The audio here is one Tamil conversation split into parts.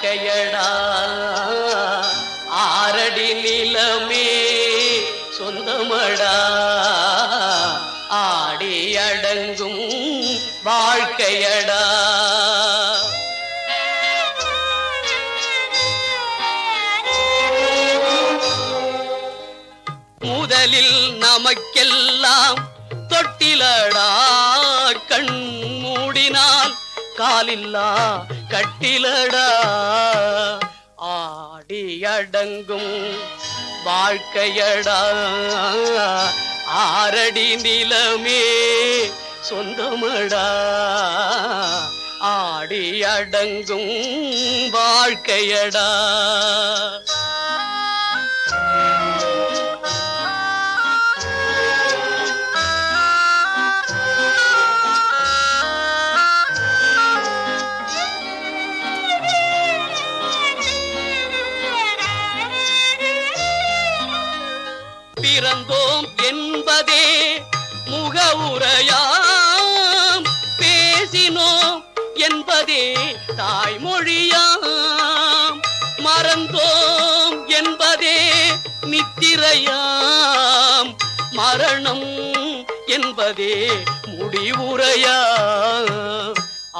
வாழ்க்கையடா ஆரடி நிலமே சொந்தமடா ஆடி அடங்கும் வாழ்க்கையடா. முதலில் நமக்கெல்லாம் தொட்டிலடா கண் மூடினால் காலில்லா கட்டிலடா ஆடி அடங்கும் வாழ்க்கையடா ஆரடி நிலமே சொந்தமடா ஆடி அடங்கும் வாழ்க்கையடா. பிறந்தோம் என்பதே முகவுரையாம் பேசினோம் என்பதே தாய்மொழியாம் மறந்தோம் என்பதே நித்திரையாம் மரணம் என்பதே முடிவுரையாம்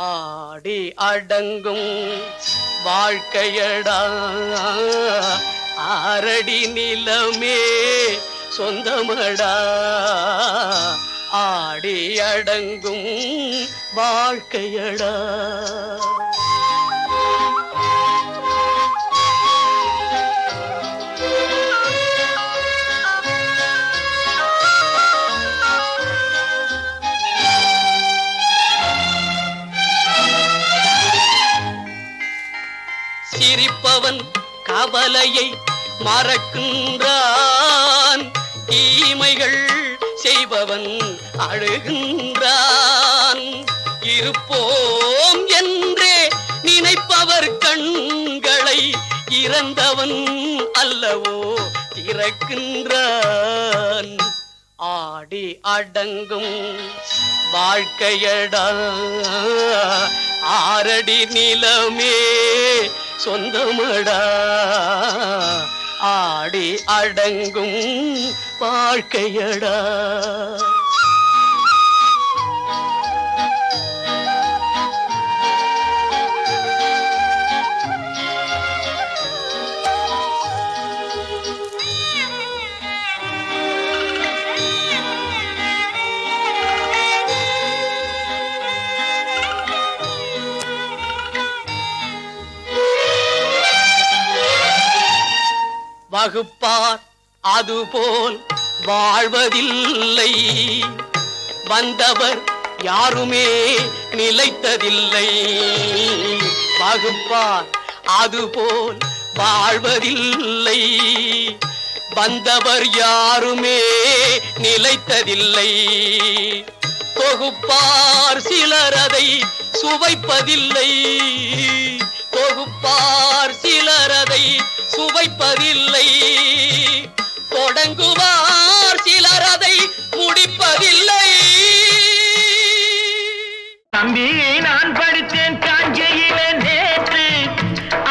ஆடி அடங்கும் வாழ்க்கையடா ஆரடி நிலமே சொந்தமடா ஆடி அடங்கும் வாழ்க்கையடா. சிரிப்பவன் கவலையை மறக்கின்றான் தீமைகள் செய்பவன் அழுகின்றான் இருப்போம் என்றே நினைப்பவர் கண்களை இறந்தவன் அல்லவோ திறக்கின்றான் ஆடி அடங்கும் வாழ்க்கையடா ஆரடி நிலமே சொந்தமடா ஆடி அடங்கும் வாழ்க்கையடா. வகுப்பார் அதுபோல் வாழ்வதில்லை வந்தவர் யாருமே நிலைத்ததில்லை வகுப்பார் அதுபோல் வாழ்வதில்லை வந்தவர் யாருமே நிலைத்ததில்லை தொகுப்பார் சிலர் அதை சுவைப்பதில்லை தொகுப்பார் சிலர் அதை சுவைப்பதில்லை தொடங்குவார் சிலர் அதை முடிப்பதில்லை. தம்பி நான் படித்தேன் காஞ்சியிலே நேற்று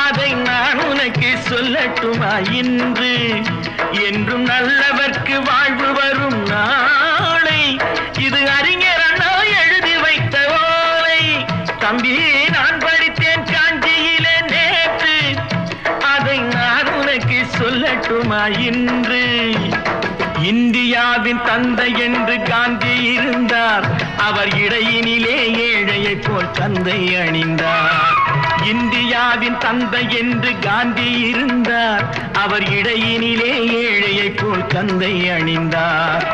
அதை நான் உனக்கு சொல்லட்டுமா இன்று என்றும் நல்லவர்க்கு வாழ்வு வரும் நாளை இது அறிஞர் அண்ணா எழுதி வைத்த ஓலை. தம்பி நான் படித்தேன் காஞ்சியிலே நேற்று அதை நான் உனக்கு சொல்லட்டுமா இன்று இந்தியாவின் தந்தை என்று காந்தி இருந்தார் அவர் இடையினிலே ஏழையை போல் தந்தை அணிந்தார். இந்தியாவின் தந்தை என்று காந்தி இருந்தார் அவர் இடையினிலே ஏழையை போல் தந்தை அணிந்தார்.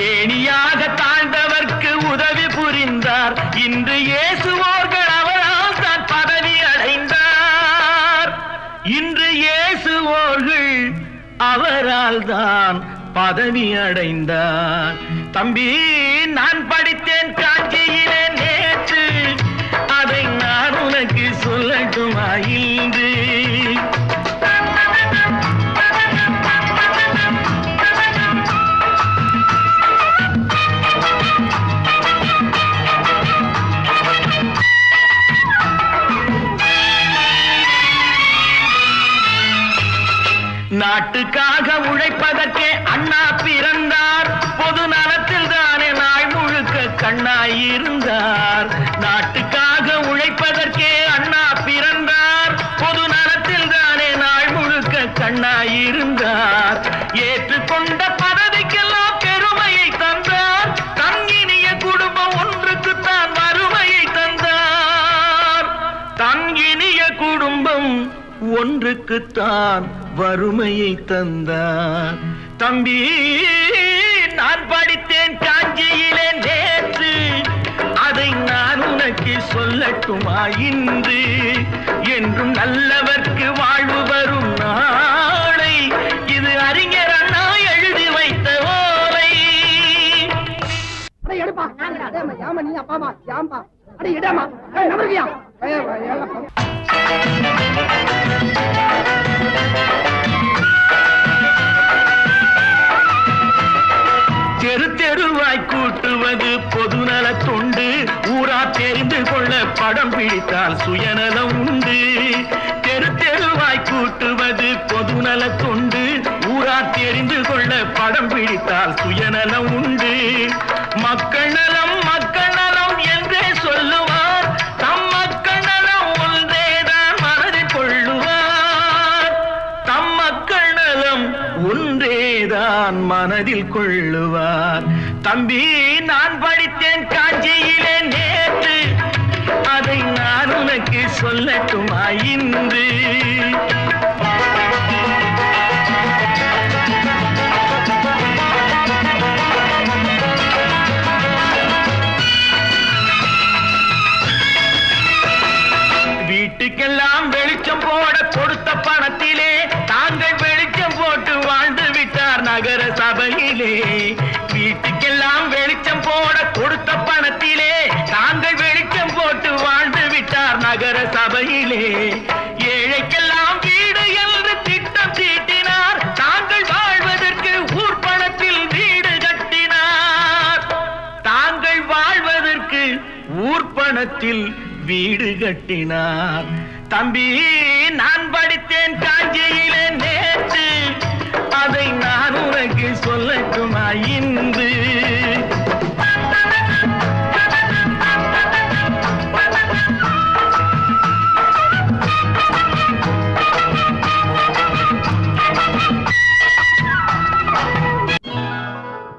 ஏணியாக தாழ்ந்தவர்க்கு உதவி புரிந்தார் இன்று இயேசுவோர்கள் அவரால் தான் பதவி அடைந்தார். இன்று இயேசுவோர்கள் அவரால் தான் பதவி அடைந்தார். தம்பி நான் படித்தேன் காஞ்சியிலே நேற்று அதை நான் உனக்கு சொல்லட்டுமா இன்று நாட்டுக்காக உழைப்பதற்கே அண்ணா பிறந்தார். பொது நலத்தில் தானே நாள் முழுக்க கண்ணாயிருந்தார். நாட்டுக்காக உழைப்பதற்கே அண்ணா பிறந்தார். பொது நலத்தில் தானே நாள் முழுக்க கண்ணாயிருந்தார். ஏற்றுக்கொண்ட பதவிக்கெல்லாம் பெருமையை தந்தார். தங்கினிய குடும்பம் ஒன்றுக்குத்தான் வறுமையை தந்தார். தங்கினிய குடும்பம் ஒன்றுக்குத்தான் வறுமையை தந்தார். தம்பி, நான் படித்தேன் காஞ்சியிலே நேற்று, அதை நான் உனக்கு சொல்லட்டுமா இன்று? என்றும் நல்லவர்க்கு வாழ்வு வரும் நாளை, இது அறிஞர் அண்ணா எழுதி வைத்த ஓலை. தெரு தெருவாய் கூட்டுவது பொதுநல தொண்டு. ஊரா தெரிந்து கொள்ள படம் பிடித்தால் சுயநலம் உண்டு. தெரு தெருவாய் கூட்டுவது பொதுநல தொண்டு. ஊரா தெரிந்து கொள்ள படம் பிடித்தால் சுயநலம் உண்டு. மக்கள் நலம் மக்கள் நலம் என்றே சொல்லுவார். தம் மக்கள் நலம் ஒன்றேதான் மனதில் கொள்ளுவார். தம் மக்கள் நலம் ஒன்றேதான் மனதில் கொள்ளுவார். தம்பி, நான் படித்தேன் காஞ்சியிலே நேற்று, அதை நான் உனக்கு சொல்லட்டுமா இன்று? வீட்டுக்கெல்லாம் வெளிச்சம் போட கொடுத்த பணத்திலே தாங்கள் வெளிச்சம் போட்டு வாழ்ந்து விட்டார் நகர சபையிலே. வீட்டுக்கெல்லாம் வெளிச்சம் போட கொடுத்த பணத்திலே தாங்கள் வெளிச்சம் போட்டு வாழ்ந்து விட்டார் நகர சபையிலே. ஏழைக்கெல்லாம் வீடு என்று திட்டம் தீட்டினார். தாங்கள் வாழ்வதற்கு ஊர் பணத்தில் வீடு கட்டினார். தாங்கள் வாழ்வதற்கு ஊர் பணத்தில் வீடு கட்டினார். தம்பி, நான் படித்தேன் காஞ்சியிலே நேற்று, அதை நான் உனக்கு சொல்லட்டுமா இன்று?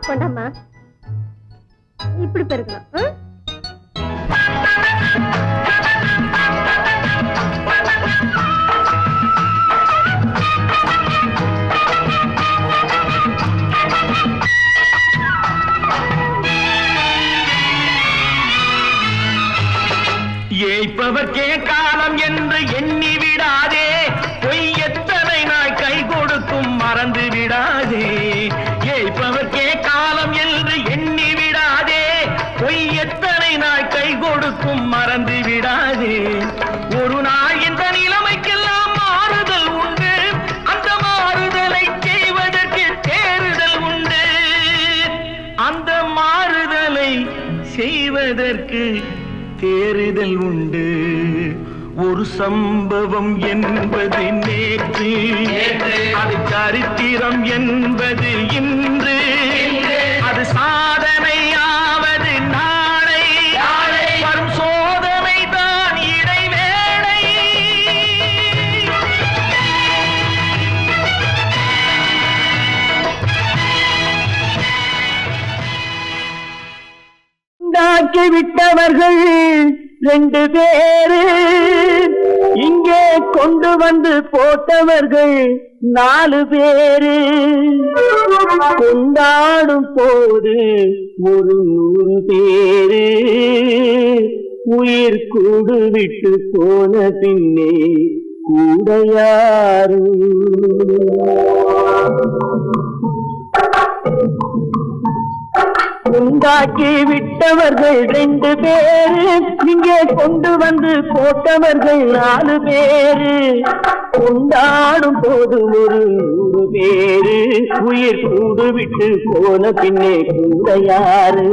கொண்டாமா, இப்படி பெருக்கணும். ஏய்ப்பவர்க்கே காலம் என்று எண்ணி விடாதே. பொய் எத்தனை நாள் கை கொடுக்கும் மறந்து விடாதே. ஏய்ப்பவர்க்கே காலம் என்று எண்ணி விடாதே. பொய் எத்தனை நாள் கை கொடுக்கும் மறந்து விடாதே. ஒரு நாள் இந்த நிலைமைக்கெல்லாம் மாறுதல் உண்டு. அந்த மாறுதலை செய்வதற்கு தேறுதல் உண்டு. அந்த மாறுதலை செய்வதற்கு தேறுதல் உண்டு. ஒரு சம்பவம் என்பது நேற்று, அது சரித்திரம் என்பது இன்று. அது சாதனையாவது நாளை, வரும் சோதனை தான் இடைவேளை. உண்டாக்கி விட்டவர்கள் 2 பேரு, இங்கே கொண்டு வந்து போட்டவர்கள் 4 பேரு. கொண்டாடும் போது ஒரு 100 பேரு, உயிர் கூடு விட்டு போன பின்னே கூட யாரு? உண்டாக்கி விட்டவர்கள் 2 பேரு, இங்கே கொண்டு வந்து போட்டவர்கள் 4 பேரு. கொண்டாடும் போது ஒரு 100 பேரு, உயிர் கூடு விட்டு போன பின்னே கூட யாரு?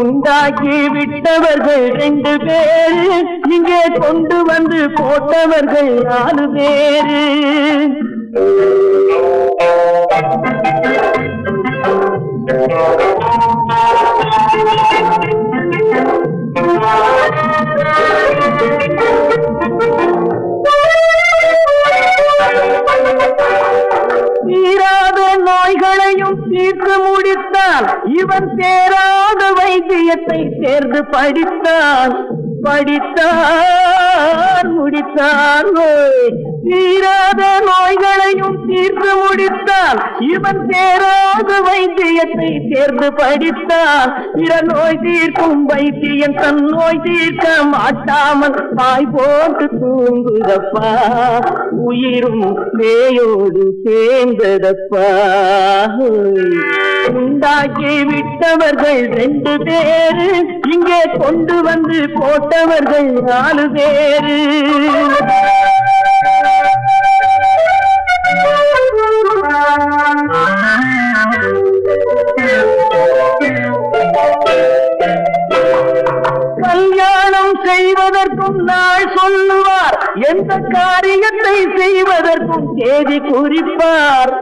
உண்டாக்கி விட்டவர்கள் 2 பேரு, இங்கே கொண்டு வந்து போட்டவர்கள் 4 பேரு. தீராத நோய்களையும் தீர்த்து முடித்தான் இவன் தேராத வைத்தியத்தை தேர்ந்து படித்தான் முடித்தான் தீராத நோய்களையும் தீர்த்து முடித்தான் இவன் தேராத வைத்தியத்தை தேர்ந்து படித்தான் பிற நோய் தீர்க்கும் வைத்தியன் தன் நோய் தீர்க்க மாட்டாமல் பாய் போட்டு தூங்குதப்பா உயிரும் பேயோடு சேர்ந்ததப்பா உண்டாக்கி விட்டவர்கள் 2 பேரு இங்கே கொண்டு வந்து போட்டவர்கள் 4 பேரு கல்யாணம் செய்வதற்கும் நாள் சொல்லுவார் எந்த காரியத்தை செய்வதற்கும் தேதி குறிப்பார்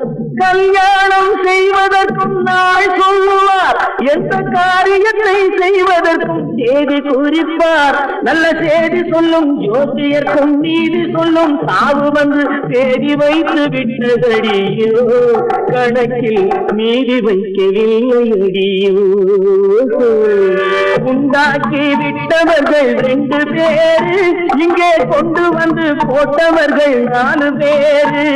கல்யாணம் செய்வதற்கும் நாள் சொல்லுவார் எந்த காரியத்தை செய்வதற்கும் தேதி குறிப்பார் நல்ல செய்தி சொல்லும் ஜோதியர்க்கும் நீதி சொல்லும் சாவு வந்து தேதி வைத்து விட்டதடியோ கணக்கில் மீதி வைக்கவில்லை அடியோ உண்டாக்கி விட்டவர்கள் 2 பேரு இங்கே கொண்டு வந்து போட்டவர்கள் 4 பேரு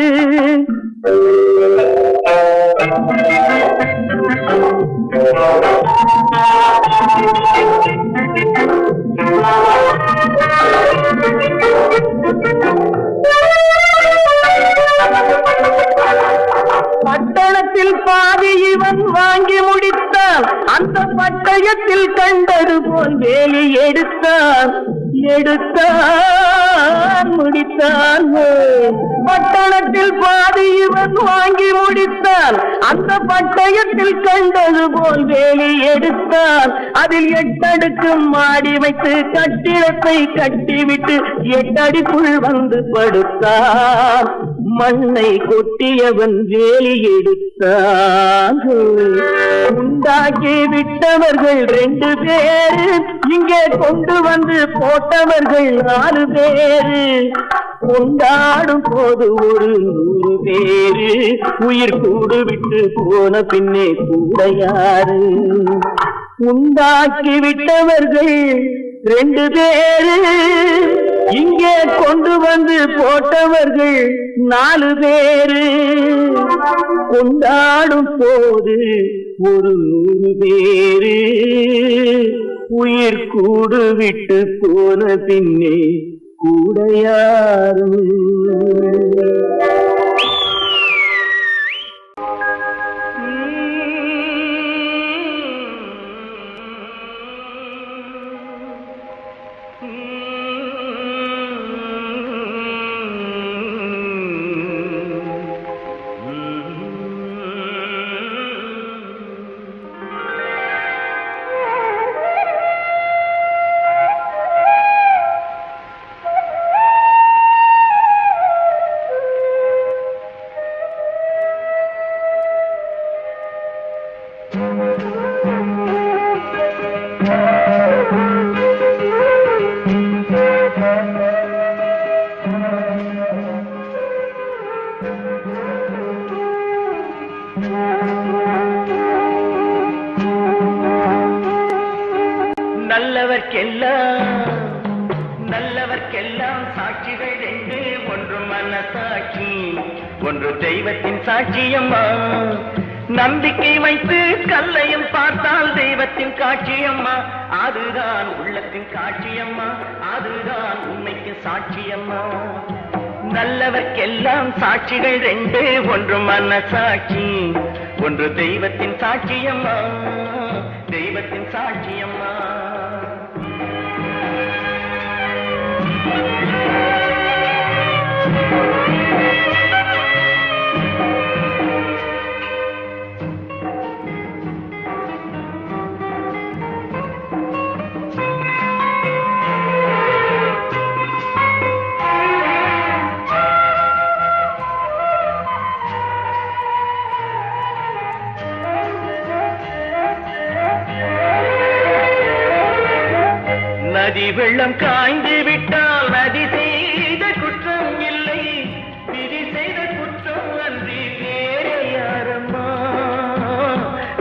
பட்டணத்தில் பாதி இவன் வாங்கி முடித்தான் அந்த பட்டயத்தில் கண்டது போல் வேலி எடுத்தான் முடித்தான் பட்டணத்தில் பாதி இவன் வாங்கி முடித்தான் அந்த பட்டயத்தில் கண்டது போல் வேலி எடுத்தான் அதில் 8 அடுக்கு மாடி வைத்து கட்டிடத்தை கட்டிவிட்டு 8 அடிக்குள் வந்து படுத்தான் மண்ணை கொட்டியவன் வேலி எடுத்தான் உண்டாக்கி விட்டவர்கள் 2 பேரு இங்கே கொண்டு வந்து போட்டவர்கள் 4 பேரு கொண்டாடும் போது ஒரு 100 பேரு உயிர் கூடு விட்டு போன பின்னே கூட யாரு உண்டாக்கி விட்டவர்கள் 2 பேரு இங்கே கொண்டு வந்து போட்டவர்கள் 4 பேரு கொண்டாடும் போது ஒரு 100 பேரு உயிர் கூடு விட்டு போன பின்னே கூட யாரு நல்லவர்க்கெல்லாம் சாட்சிகள் 2 ஒன்று மனசாட்சி ஒன்று தெய்வத்தின் சாட்சியம்மா நம்பிக்கை வைத்து கல்லையும் பார்த்தால் தெய்வத்தின் காட்சியம்மா அதுதான் உள்ளத்தின் காட்சியம்மா அதுதான் உண்மைக்கு சாட்சியம்மா நல்லவர்க்கெல்லாம் சாட்சிகள் 2 ஒன்று மனசாட்சி ஒன்று தெய்வத்தின் சாட்சியம்மா தெய்வத்தின் சாட்சியம்மா வெள்ளம் காய்ந்து விட்டால் நதி செய்த குற்றம் இல்லை, விதி செய்த குற்றம் அன்றி வேறு யாரம்மா.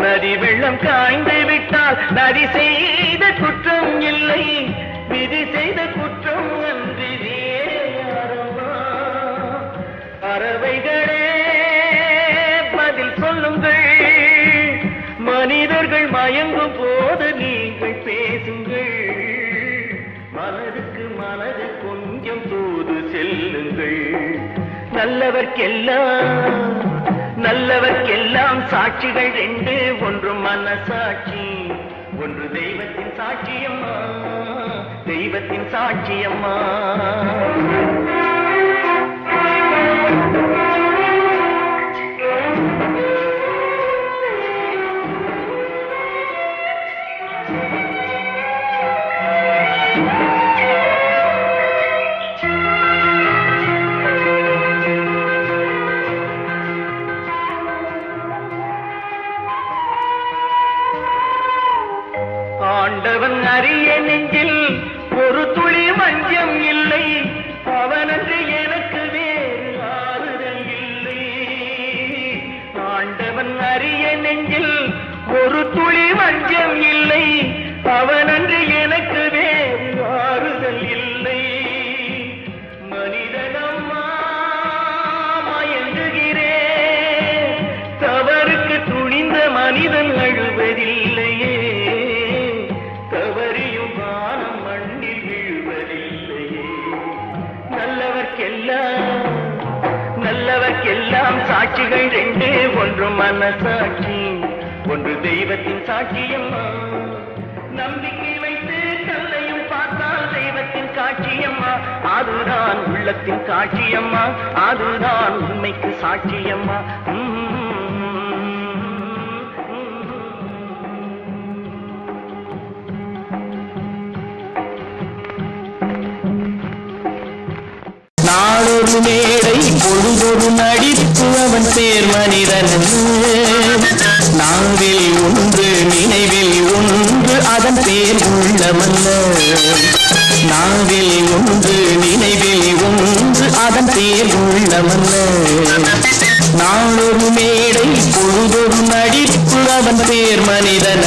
நதி வெள்ளம் காய்ந்து விட்டால் நதி செய்த குற்றம் இல்லை, விதி செய்த குற்றம் அன்றி வேறு யாரம்மா. பறவைகளே பதில் சொல்லுங்கள், மனிதர்கள் மயங்கும் போது நீங்கள் பேசுங்கள். மனதுக்கு மனது கொஞ்சம் தூது செல்லுங்கள். நல்லவர்க்கெல்லாம் சாட்சிகள் ரெண்டு, ஒன்று மனசாட்சி, ஒன்று தெய்வத்தின் சாட்சியம்மா, தெய்வத்தின் சாட்சியம்மா. ஆண்டவன் அறிய நெஞ்சில் ஒரு துளி வஞ்சம் இல்லை, அவனன்று எனக்கு வேறு ஆறுதல் இல்லை. ஆண்டவன் அறிய நெஞ்சில் ஒரு துளி வஞ்சம் இல்லை, அவனன்று எனக்கு வேறு ஆறுதல் இல்லை. மனிதனம்மா மயங்குகிறேன், தவறுக்கு துணிந்த மனிதன் அழுவதில்லையே, நல்லவர்க்கெல்லாம் சாட்சிகள் ரெண்டு, ஒன்று மனசாட்சி, ஒன்று தெய்வத்தின் சாட்சியம்மா. நம்பிக்கை வைத்து கல்லையும் பார்த்தால் தெய்வத்தின் காட்சியம்மா, அதுதான் உள்ளத்தின் காட்சியம்மா, அதுதான் உண்மைக்கு சாட்சியம்மா. நாளொரு மேடை பொழுதொரு நடிப்பு அவன் பேர் மனிதன். நாவில் ஒன்று நினைவில் ஒன்று அதன் பேர் உள்ளமல்ல. நாவில் ஒன்று நினைவில் ஒன்று அதன் பேர் உள்ளமல்ல. நாளொரு மேடை பொழுதொரு நடிப்பு அவன் பேர் மனிதன்.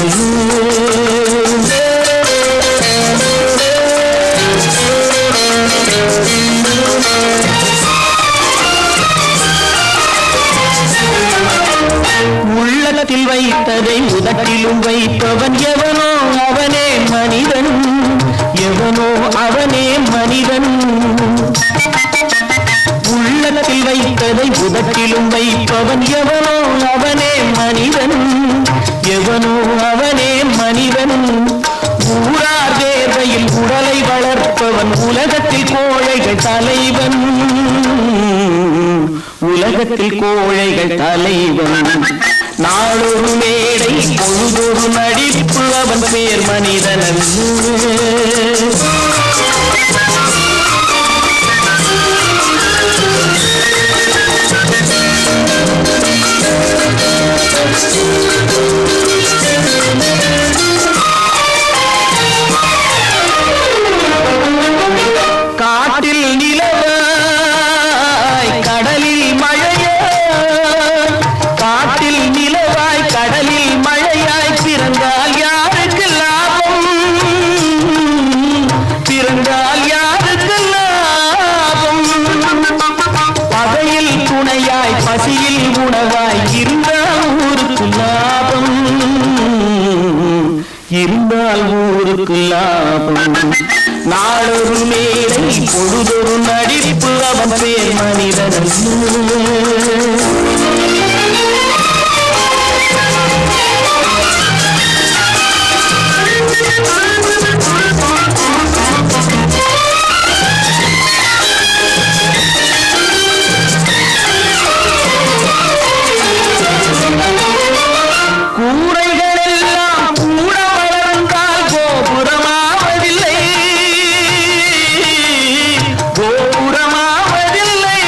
உள்ளத்தில் வைத்ததை உதட்டிலும் வைப்பவன் எவனோ அவனே மனிதன், எவனோ அவனே மனிதன். உள்ளத்தில் வைத்ததை உதட்டிலும் வைப்பவன் எவனோ அவனே மனிதன், எவனோ அவனே மனிதன். ஊரார் வேர்வையில் உடலை வளர்ப்பவன் உலகத்தில் கோழைகள் தலைவன், உலகத்தில் கோழைகள் தலைவன். நாளொரு மேடை பொழுதொரு நடிப்பு அவன் பேர் மனிதன். காட்டில் நிலவாய் கடலில் மழையாய், காட்டில் நிலவாய் கடலில் மழையாய் பிறந்தால் யாருக்கு லாபம், பிறந்தால் யாருக்கு லாபம். பகையில் துணையாய் பசியில் உணவாய் இருந்தால் ஊருக்கு லாபம், இருந்தால் ஊருக்கு லாபம். நாளொரு மேடை பொழுதொரு நடிப்பு அவன் பேர் மனிதன். கூரைகளெல்லாம் கூட வளர்ந்தால் கோபுரமாவதில்லை, கோபுரமாவதில்லை.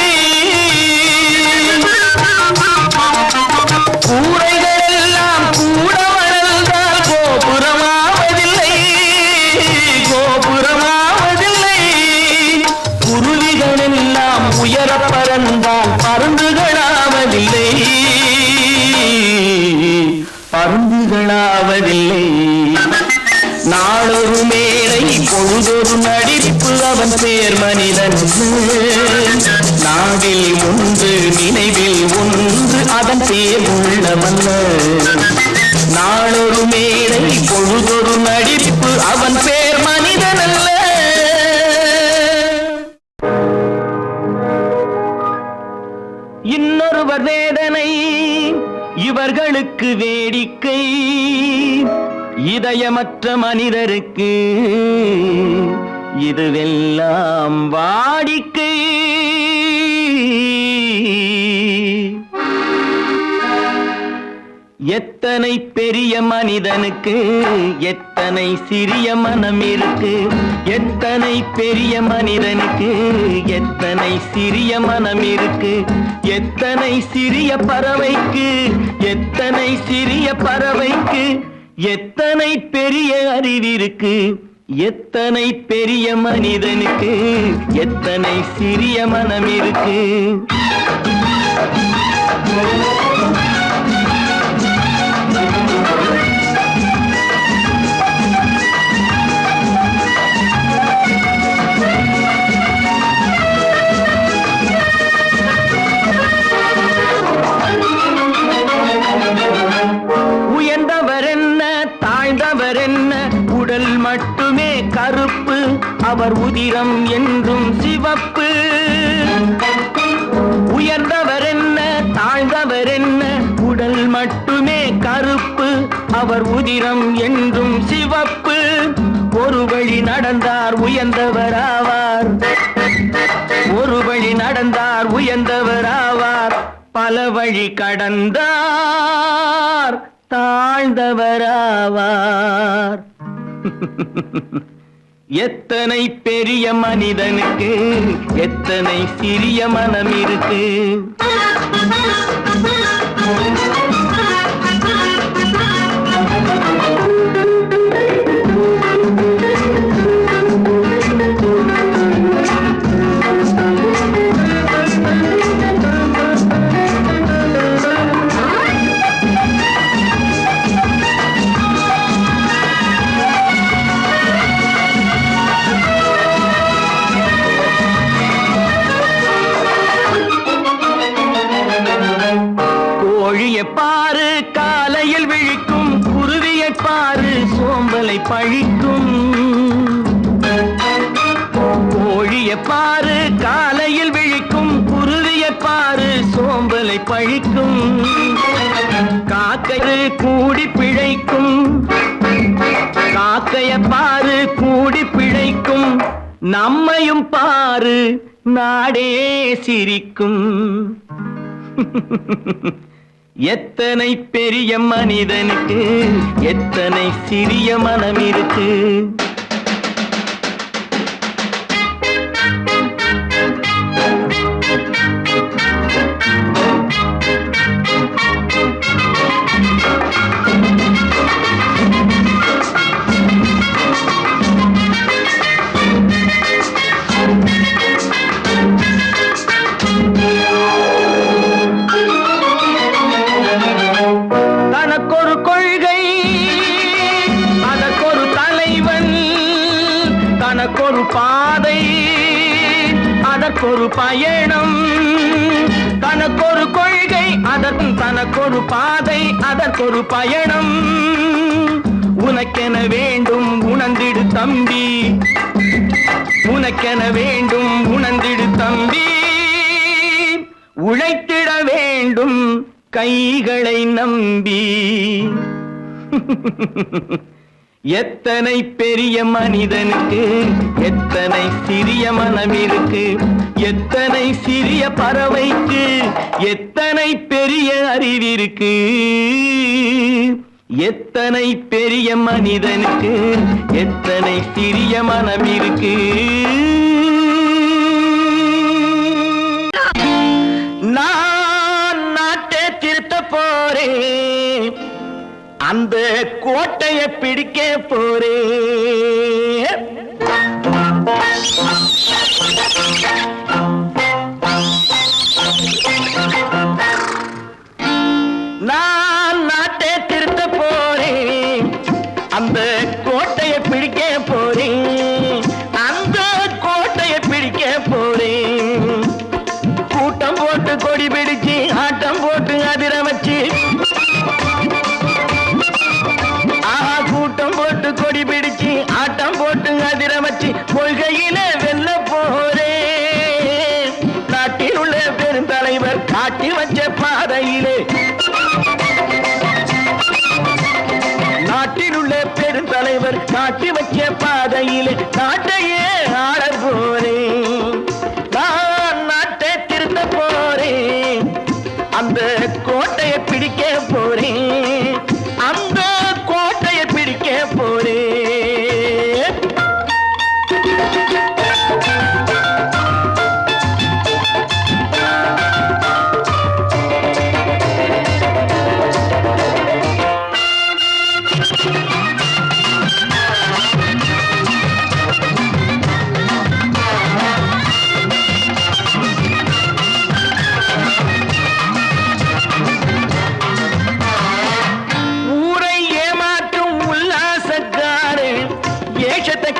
பிறந்தால் பருந்துகளாவதில்லை, பருந்துகளாவதில்லை. நாளொரு மேடை பொழுதொரு நடிப்பு அவன் பேர் மனிதன். நாவில் ஒன்று நினைவில் ஒன்று அதன் பேர் உள்ளவல்ல. நாளொரு மேடை பொழுதொரு நடிப்பு அவன் பேர் மனிதன் அல்ல. இன்னொருவர் வேதனை இவர்களுக்கு வேடிக்கை, இதயமற்ற மனிதருக்கு இதுவெல்லாம் வாடிக்கை. எத்தனை பெரிய மனிதனுக்கு எத்தனை சிறிய மனம் இருக்கு, எத்தனை பெரிய மனிதனுக்கு எத்தனை சிறிய மனம் இருக்கு. எத்தனை சிறிய பறவைக்கு எத்தனை சிறிய பறவைக்கு எத்தனை பெரிய அறிவிருக்கு. எத்தனை பெரிய மனிதனுக்கு எத்தனை சிறிய மனம் இருக்கு. உயர்ந்தவர் என்ன தாழ்ந்தவர் என்ன, உடல் மட்டுமே கருப்பு, அவர் உதிரம் என்றும் சிவப்பு. உயர்ந்தவர் என்ன தாழ்ந்தவர் என்ன, உடல் மட்டுமே கருப்பு, அவர் உதிரம் என்றும் சிவப்பு. ஒரு வழி நடந்தார் உயர்ந்தவராவார், ஒரு வழி நடந்தார் உயர்ந்தவராவார். பல வழி கடந்தார் தாழ்ந்தவராவார். எத்தனை பெரிய மனிதனுக்கு எத்தனை சிறிய மனம் இருக்கு. கோழியை பாரு காலையில் விழிக்கும், குருவியை பாரு சோம்பலை பழிக்கும். கோழியை பாரு காலையில் விழிக்கும், குருவியை பாரு சோம்பலை பழிக்கும். காக்கை கூடி பிழைக்கும், காக்கைய பாரு கூடி பிழைக்கும். நம்மையும் பாரு நாடே சிரிக்கும். எத்தனை பெரிய மனிதனுக்கு எத்தனை சிறிய மனம் இருக்கு. தனக்கொரு கொள்கை அதற்கொரு தலைவன், தனக்கொரு பாதை அதற்கொரு பயணம். தனக்கொரு கொள்கை தனக்கொரு பாதை அதற்கொரு பயணம். உனக்கென வேண்டும் உணர்ந்திடு தம்பி, உனக்கென வேண்டும் உணர்ந்திடு தம்பி. உழைத்திட வேண்டும் கைகளை நம்பி. எத்தனை பெரிய மனிதனுக்கு எத்தனை சிறிய மனம் இருக்கு. எத்தனை சிறிய பறவைக்கு எத்தனை பெரிய அறிவிருக்கு. எத்தனை பெரிய மனிதனுக்கு எத்தனை சிறிய மனம் இருக்கு. நான் நாட்டை திருத்த போறேன், அந்த கோட்டையை பிடிக்க போறேன். போட்டு கொடி பிடிச்சு ஆட்டம் போட்டு அதிர வச்சு ஆஹா கூட்டம் போட்டு கொடி பிடிச்சு ஆட்டம் போட்டு அதிர வச்சு கொள்கையில வெல்ல போரே நாட்டில் உள்ள பெருந்தலைவர் காட்டி வச்ச பாதையிலே நாட்டில் உள்ள பெருந்தலைவர் காட்டி வச்ச பாதையிலே நாட்டையே ஆள போறேன் நான் நாட்டை திருத்த போறேன் அந்த கோட்டையை பிடிக்க போறேன் அந்த கோட்டையை பிடிக்க போறேன்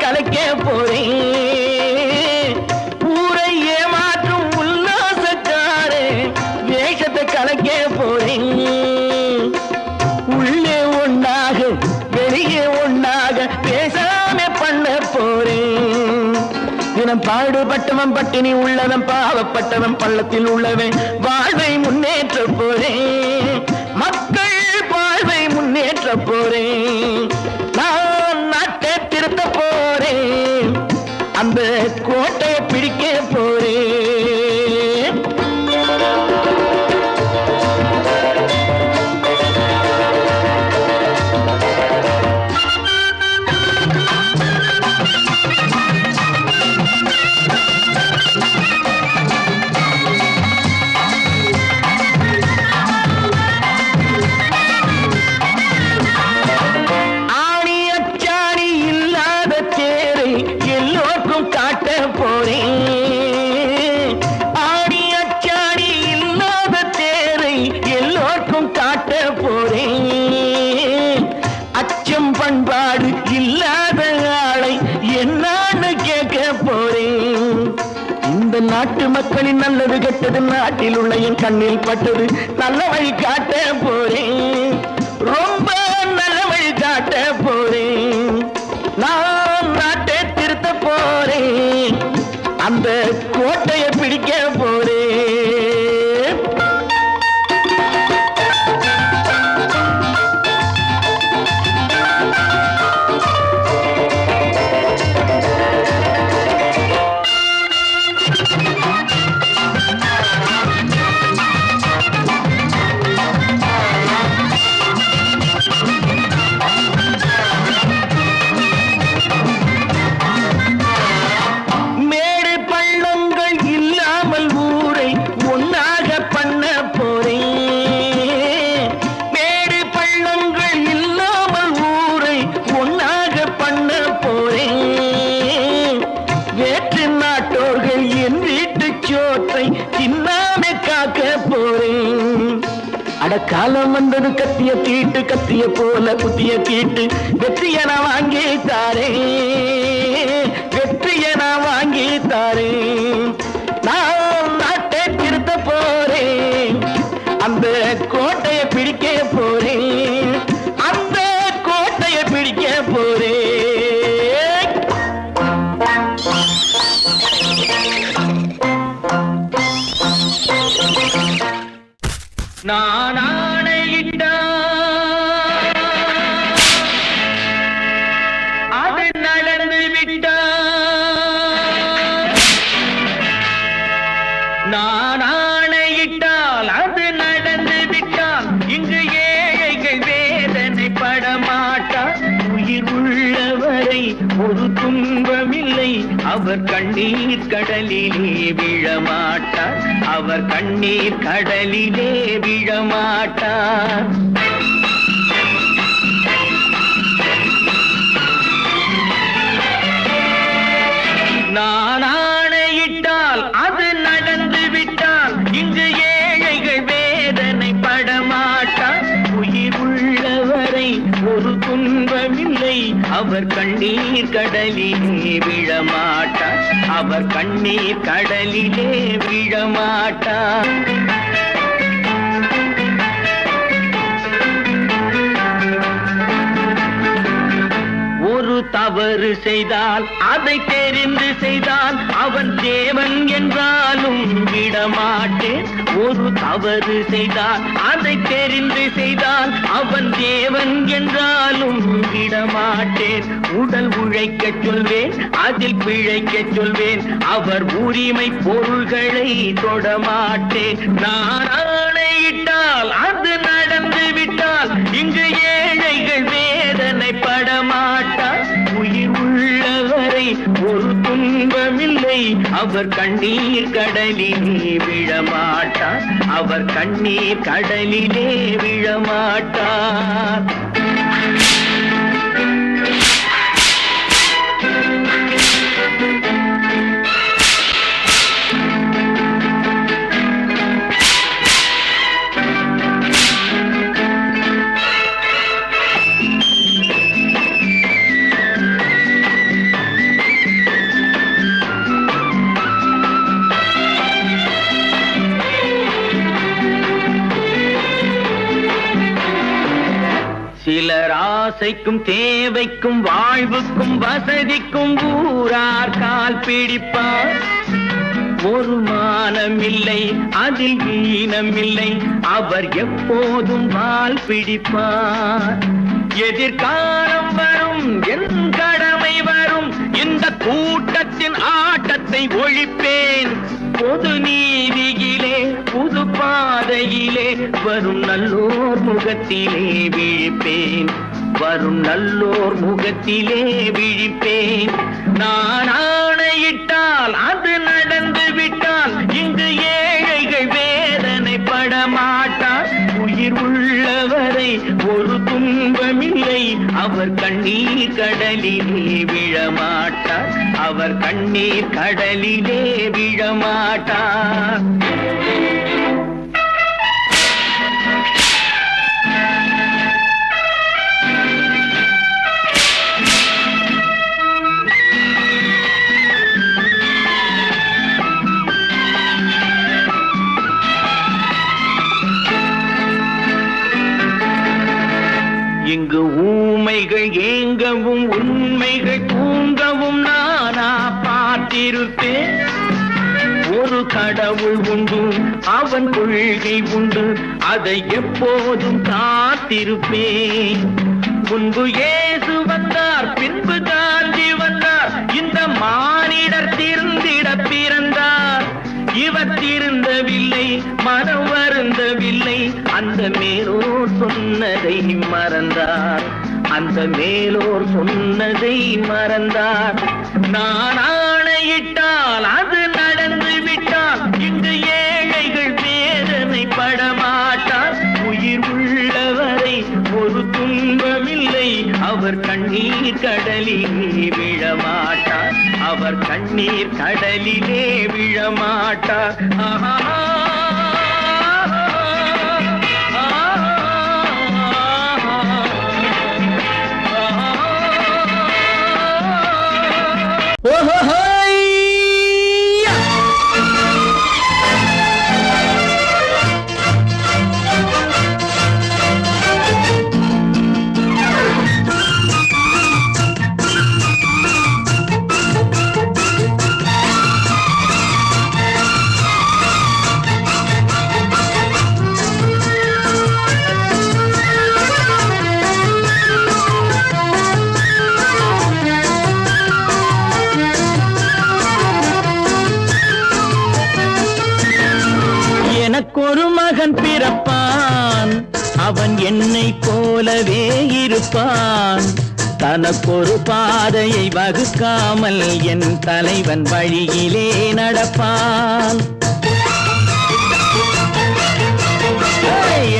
கலைக்க போறேன் ஊரை ஏமாற்றும் உல்லாசக்காரே வேஷத்தை கலைக்க போறேன் உள்ளே ஒன்றாக வெளியே ஒன்றாக பேசாம பண்ண போறேன் தினம் பாடுபட்டவன் பட்டினி உள்ளவன் பாவப்பட்டவன் பள்ளத்தில் உள்ளவன் வாழ்வை முன்னேற்ற போறேன் மக்கள் வாழ்வை முன்னேற்ற போறேன் நான் நாட்டை திருத்த போறேன் அந்த கோட்டையை பிடிக்க போறேன் பண்பாடு இல்லாத ஆளை என்னான்னு கேட்க போறேன் இந்த நாட்டு மக்களின் நல்லது கெட்டது நாட்டில் உள்ள என் கண்ணில் பட்டது நல்ல வழி காட்ட போறேன் ரொம்ப நல்ல வழி காட்ட போறேன் நான் நாட்டை திருத்த போறேன் அந்த கோட்டையை பிடிக்க போறேன் காலம் வந்தது கத்திய தீட்டு கத்திய போல குத்திய தீட்டு வெற்றிய நான் வாங்கி தாரேன் வெற்றிய நான் வாங்கி தாரேன் நான் நாட்டை திருத்த போறேன் அந்த கோட்டையை பிடிக்க போறேன் அந்த கோட்டையை பிடிக்க போறேன் நான் ஆணையிட்டா அது நடந்து விட்டா நான் ஆணையிட்டால் அது நடந்து விட்டால் இங்கு ஏழைகள் வேதனை படமாட்டார் உயிர் உள்ளவரை ஒரு துன்பமில்லை அவர் கண்ணீர் கடலிலே விழமாட்டார் அவர் கண்ணீர் கடலிலே விழமாட்டார் நான் ஆணையிட்டால் அது நடந்து விட்டால் இங்கு ஏழைகள் வேதனை படமாட்டார் உயிர் உள்ளவரை ஒரு துன்பமில்லை அவர் அவர் கண்ணீர் கடலிலே விழமாட்டார், அவர் கண்ணீர் கடலிலே விழமாட்டார். ஒரு தவறு செய்தால் அதை தெரிந்து செய்தால் அவன் தேவன் என்றாலும் விடமாட்டேன். ஒரு தவறு செய்தால் அதை தெரிந்து செய்தால் அவன் தேவன் என்றாலும் விடமாட்டேன். உடல் உழைக்கச் சொல்வேன், அதில் பிழைக்கச் சொல்வேன், அவர் உரிமை பொருள்களை தொடமாட்டேன். நான் ஆணையிட்டால் அது நடந்து விட்டால் இங்கு ஏழைகள் வேதனை படமாட்டார். உயிர் உள்ளவரை ஒரு துன்பமில்லை, அவர் கண்ணீர் கடலிலே விழமாட்டார், அவர் கண்ணீர் கடலிலே விழமாட்டார். சிலர் ஆசைக்கும் தேவைக்கும் வாழ்வுக்கும் வசதிக்கும் ஊரார் கால் பிடிப்பார். ஒரு மானமில்லை, அதில் ஈனமில்லை, அவர் எப்போதும் வால் பிடிப்பார். எதிர்காலம் வரும், என் கடமை வரும், இந்த கூட்டத்தின் ஆட்டத்தை ஒழிப்பேன். பொது நீதியிலே புது பாதையிலே வரும் நல்லோர் முகத்திலே விழிப்பேன், வரும் நல்லோர் முகத்திலே விழிப்பேன். நான் ஆணையிட்டால் அது நடந்து விட்டால் இங்கு ஏழைகள் வேதனை படமாட்டார். உயிர் உள்ளவரை ஒரு துன்பமில்லை, அவர் கண்ணீர் கடலிலே விழமாட்டார், அவர் கண்ணீர் கடலிலே விழமாட்டார். இங்கு ஊமைகள் ஏங்கவும் உண்மைகள் தூங்கவும் நானா பார்த்திருப்பேன். ஒரு கடவுள் உண்டு, அவன் கொள்கை உண்டு, அதை எப்போதும் காத்திருப்பேன். முன்பு இயேசு வந்தார், பின்பு காந்தி வந்தார், இந்த மானிடர் திருந்திட பிறந்தார். இவர் திருந்தவில்லை, மனம் வருந்தவில்லை, அந்த மேலோர் சொன்னதை மறந்தார், அந்த மேலோர் சொன்னதை மறந்தார். நான் ஆணையிட்டால் அது நடந்து விட்டால் இங்கு ஏழைகள் வேதனை படமாட்டார். உயிர் உள்ளவரை ஒரு துன்பமில்லை, அவர் கண்ணீர் கடலிலே விழமாட்டார், அவர் கண்ணீர் கடலிலே விழமாட்டார். ஆஹா. எனக்கொரு மகன் பிறப்பான், அவன் என்னை போலவே இருப்பான். தனக்கொரு பாதையை வகுக்காமல் என் தலைவன் வழியிலே நடப்பான்.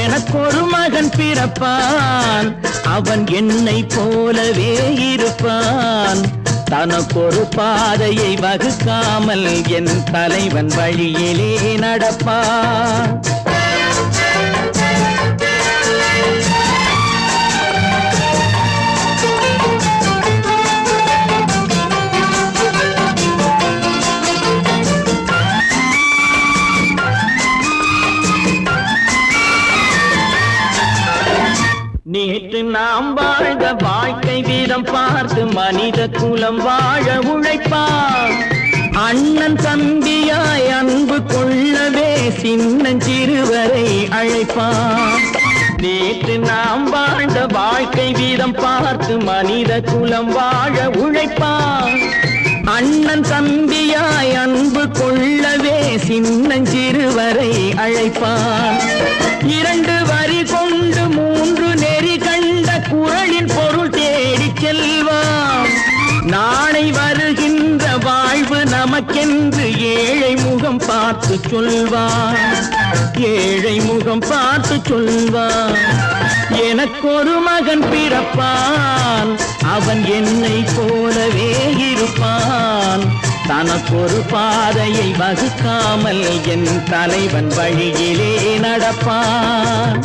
எனக்கொரு மகன் பிறப்பான், அவன் என்னை போலவே இருப்பான். தனக்கொரு பாதையை வகுக்காமல் என் தலைவன் வழியிலே நடப்பான். நேற்று நாம் வாழ்ந்த வாழ்க்கை வீதம் பார்த்து மனித குலம் வாழ உழைப்பான். அண்ணன் தம்பியாய் அன்பு கொள்ளவே சின்னஞ்சிறுவரை அழைப்பான். நேற்று நாம் வாழ்ந்த வாழ்க்கை வீதம் பார்த்து மனித குலம் வாழ உழைப்பான். அண்ணன் தம்பியாய் அன்பு கொள்ளவே சின்னஞ்சிறுவரை அழைப்பான். 2 வரி கொண்டு 3 நெறி கண்ட குறளின் பொருள் தேடிச் செல்வான். நாளை வருகின்ற வாழ்வு நமக்கென்று ஏழை முகம் பார்த்து சொல்வான். ஏழை முகம் பார்த்து சொல்வான். எனக்கொரு மகன் பிறப்பான், அவன் என்னை போலவே இருப்பான். தனக்கொரு பாதையை வகுக்காமல் என் தலைவன் வழியிலே நடப்பான்.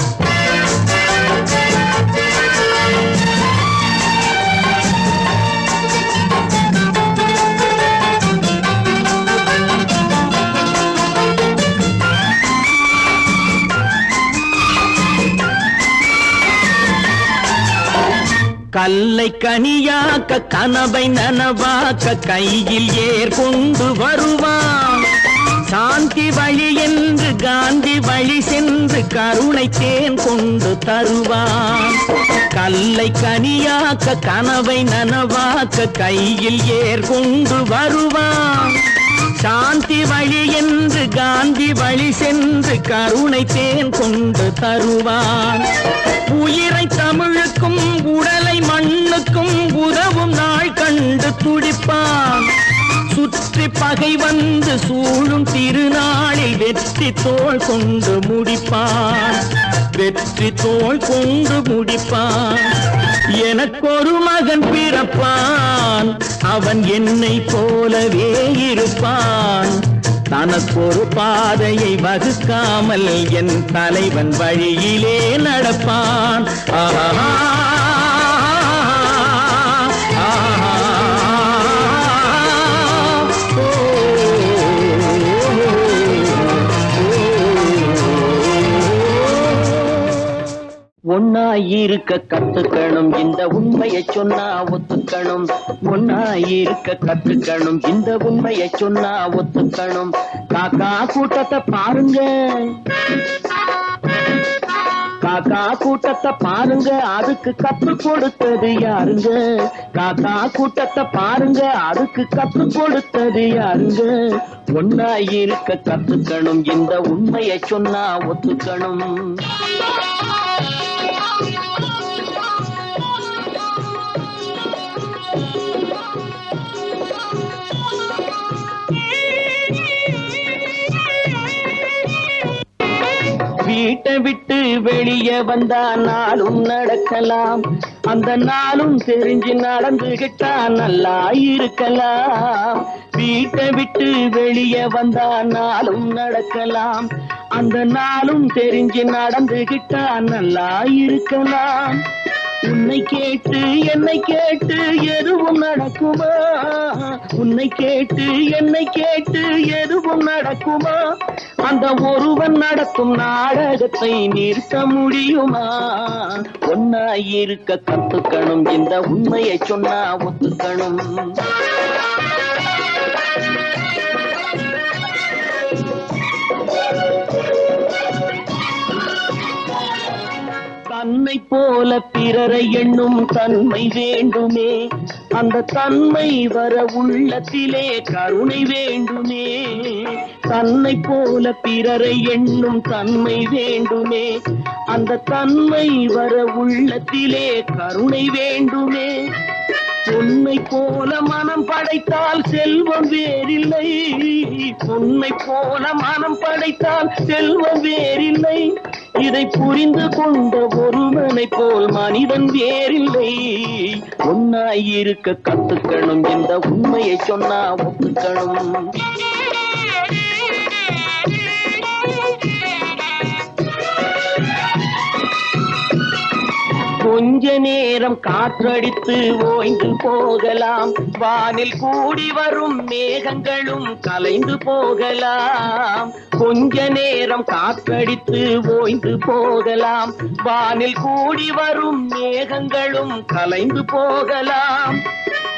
கல்லை கனியாக்க கனவை நனவாக்க கையில் ஏற்கொண்டு வருவான். சாந்தி வழி என்று காந்தி வழி சென்று கருணை தேன் கொண்டு தருவான். கல்லை கனியாக்க கனவை நனவாக்க கையில் ஏற்கொண்டு வருவான். சாந்தி வழி என்று காந்தி வழி சென்று கருணை தேன் கொண்டு தருவான். உயிரை தமிழுக்கும் உடலை மண்ணுக்கும் உதவும் நாள் கண்டு துடிப்பான். சுற்றி பகை வந்து சூழும் திருநாளில் வெற்றி தோள் கொண்டு முடிப்பான். வெற்றி தோள் கொண்டு முடிப்பான். எனக்கொரு மகன் பிறப்பான், அவன் என்னை போலவே இருப்பான். தனக்கொரு பாதையை வகுக்காமல் என் தலைவன் வழியிலே நடப்பான். ஆஹா ஒன்னாயிருக்க கத்துக்கணும், இந்த உண்மையை சொன்னா ஒத்துக்கணும். ஒன்னாயிருக்க கத்துக்கணும், இந்த உண்மையை சொன்னா ஒத்துக்கணும். காக்கா கூட்டத்தை பாருங்க, காக்கா கூட்டத்தை பாருங்க, அதுக்கு கத்து கொடுத்தது யாருங்க? காக்கா கூட்டத்தை பாருங்க, அதுக்கு கத்து கொடுத்தது யாருங்க? ஒன்னாயிருக்க கத்துக்கணும், இந்த உண்மையை சொன்னா ஒத்துக்கணும். வீட்டை விட்டு வெளியே வந்தா நாளும் நடக்கலாம், அந்த நாளும் தெரிஞ்சு நடந்துகிட்டா நல்லா இருக்கலாம். வீட்டை விட்டு வெளியே வந்தா நாளும் நடக்கலாம், அந்த நாளும் தெரிஞ்சு நடந்துகிட்டா நல்லா இருக்கலாம். உன்னை கேட்டு என்னை கேட்டு எதுவும் நடக்குமா? உன்னை கேட்டு என்னை கேட்டு எதுவும் நடக்குமா? அந்த ஒருவன் நடத்தும் நாடகத்தை நிறுத்த முடியுமா? ஒன்னாயிருக்க கத்துக்கணும், இந்த உண்மையை சொன்னா ஒத்துக்கணும். தன்னை போல பிறரை எண்ணும் தன்மை வேண்டுமே, அந்த தன்மை வர உள்ளத்திலே கருணை வேண்டுமே. தன்னை போல பிறரை எண்ணும் தன்மை வேண்டுமே, அந்த தன்மை வர உள்ளத்திலே கருணை வேண்டுமே. பொன்னை போல மனம் படைத்தால் செல்வம் வேறில்லை, பொன்னை போல மனம் படைத்தால் செல்வம் வேறில்லை. இதை புரிந்து கொண்ட ஒருவனை போல் மனிதன் வேறில்லை. ஒன்னாயிருக்க கத்துக்கணும், இந்த உண்மையை சொன்னா ஒத்துக்கணும். கொஞ்ச நேரம் காற்றடித்து ஓய்ந்து போகலாம், வானில் கூடி வரும் மேகங்களும் கலைந்து போகலாம். கொஞ்ச நேரம் காற்றடித்து ஓய்ந்து போகலாம், வானில் கூடி வரும் மேகங்களும் கலைந்து போகலாம்.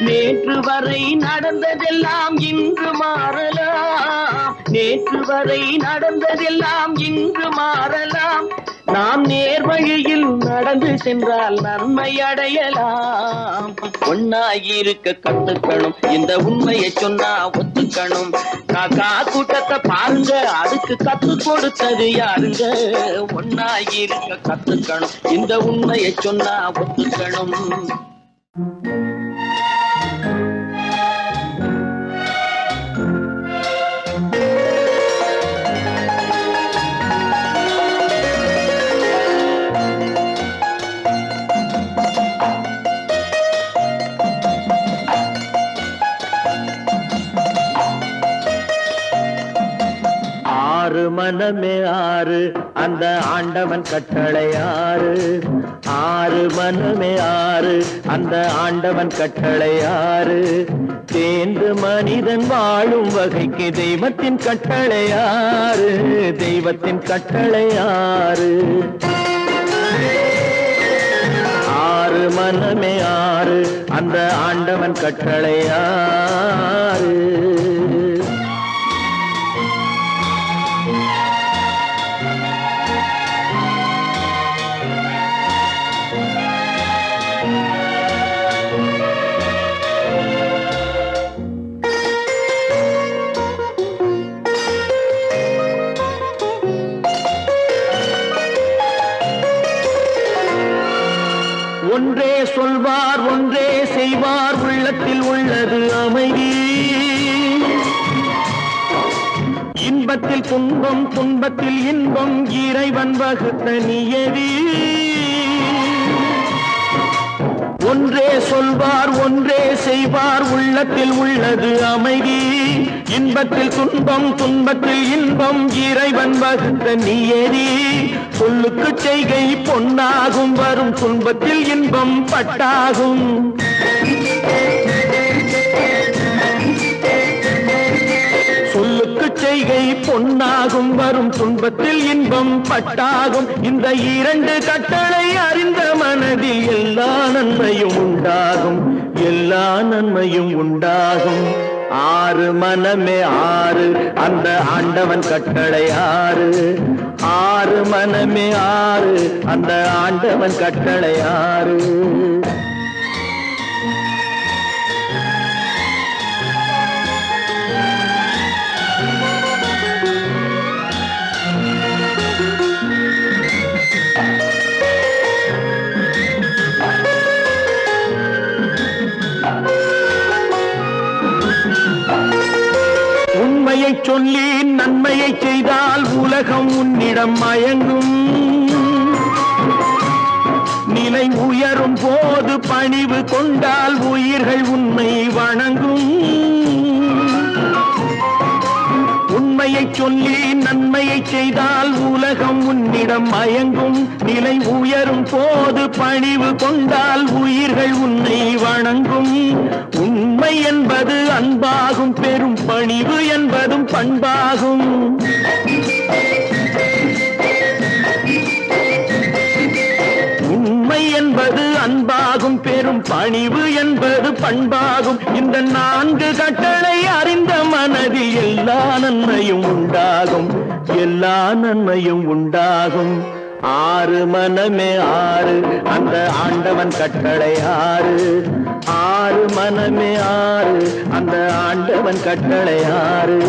நேற்று வரை நடந்ததெல்லாம் இன்று மாறலாம், நேற்று வரை நடந்ததெல்லாம் இன்று மாறலாம். நாம் நேர்வழியில் நடந்து சென்றால் நன்மை அடையலாம். ஒன்னாயிருக்க கத்துக்கணும், இந்த உண்மையை சொன்னா ஒத்துக்கணும். காக்கா கூட்டத்தை பாருங்க, அதுக்கு கத்து கொடுத்தது யாருங்க? ஒன்னாயிருக்க கத்துக்கணும், இந்த உண்மையை சொன்னா ஒத்துக்கணும். ஆறு மனமே ஆறு, அந்த ஆண்டவன் கட்டளை ஆறு. ஆறு மனமே ஆறு, அந்த ஆண்டவன் கட்டளை ஆறு. தேர்ந்து மனிதன் வாழும் வகைக்கு தெய்வத்தின் கட்டளை ஆறு, தெய்வத்தின் கட்டளை ஆறு. ஆறு மனமே ஆறு, அந்த ஆண்டவன் கட்டளை ஆறு. ஒன்றே சொல்வார் ஒன்றே செய்வார், உள்ளத்தில் உள்ளது அமைதி. இன்பத்தில் துன்பம் துன்பத்தில் இன்பம், இறைவன் வகுத்த நியதி. ஒன்றே சொல்வார் ஒன்றே செய்வார், உள்ளத்தில் உள்ளது அமைதி. இன்பத்தில் துன்பம் துன்பத்தில் இன்பம், இறைவன் வகுத்த நியதி. சொல்லுக்கு செய்கை பொன்னாகும், வரும் துன்பத்தில் இன்பம் பட்டாகும். சொல்லுக்கு செய்கை பொன்னாகும், வரும் துன்பத்தில் இன்பம் பட்டாகும். இந்த இரண்டு கட்டளை அறிந்த மனதில் எல்லா நன்மையும் உண்டாகும், எல்லா நன்மையும் உண்டாகும். ஆறு மனமே ஆறு, அந்த ஆண்டவன் கட்டளை ஆறு. ஆறு மனமே ஆறு, அந்த ஆண்டவன் கட்டளை ஆறு. உண்மையை சொல்லி நன்மையை செய்தால் உலகம் உன்னிடம் மயங்கும். நிலை உயரும் போது பணிவு கொண்டால் உயிர்கள் உன்னை வணங்கும். உண்மையை சொல்லி நன்மையை செய்தால் உலகம் உன்னிடம் மயங்கும். நிலை உயரும் போது பணிவு கொண்டால் உயிர்கள் உன்னை வணங்கும். உண்மை என்பது அன்பாகும், பெரும் பணிவு என்பதும் பண்பாகும். உண்மை என்பது அன்பாகும், பெரும் பணிவு என்பது பண்பாகும். இந்த நான்கு கட்டளை அறிந்த மனதில் எல்லா நன்மையும் உண்டாகும், எல்லா நன்மையும் உண்டாகும். ஆறு மனமே ஆறு, அந்த ஆண்டவன் கட்டளை ஆறு. ஆறு மனமே ஆறு, அந்த ஆண்டவன் கட்டளை ஆறு.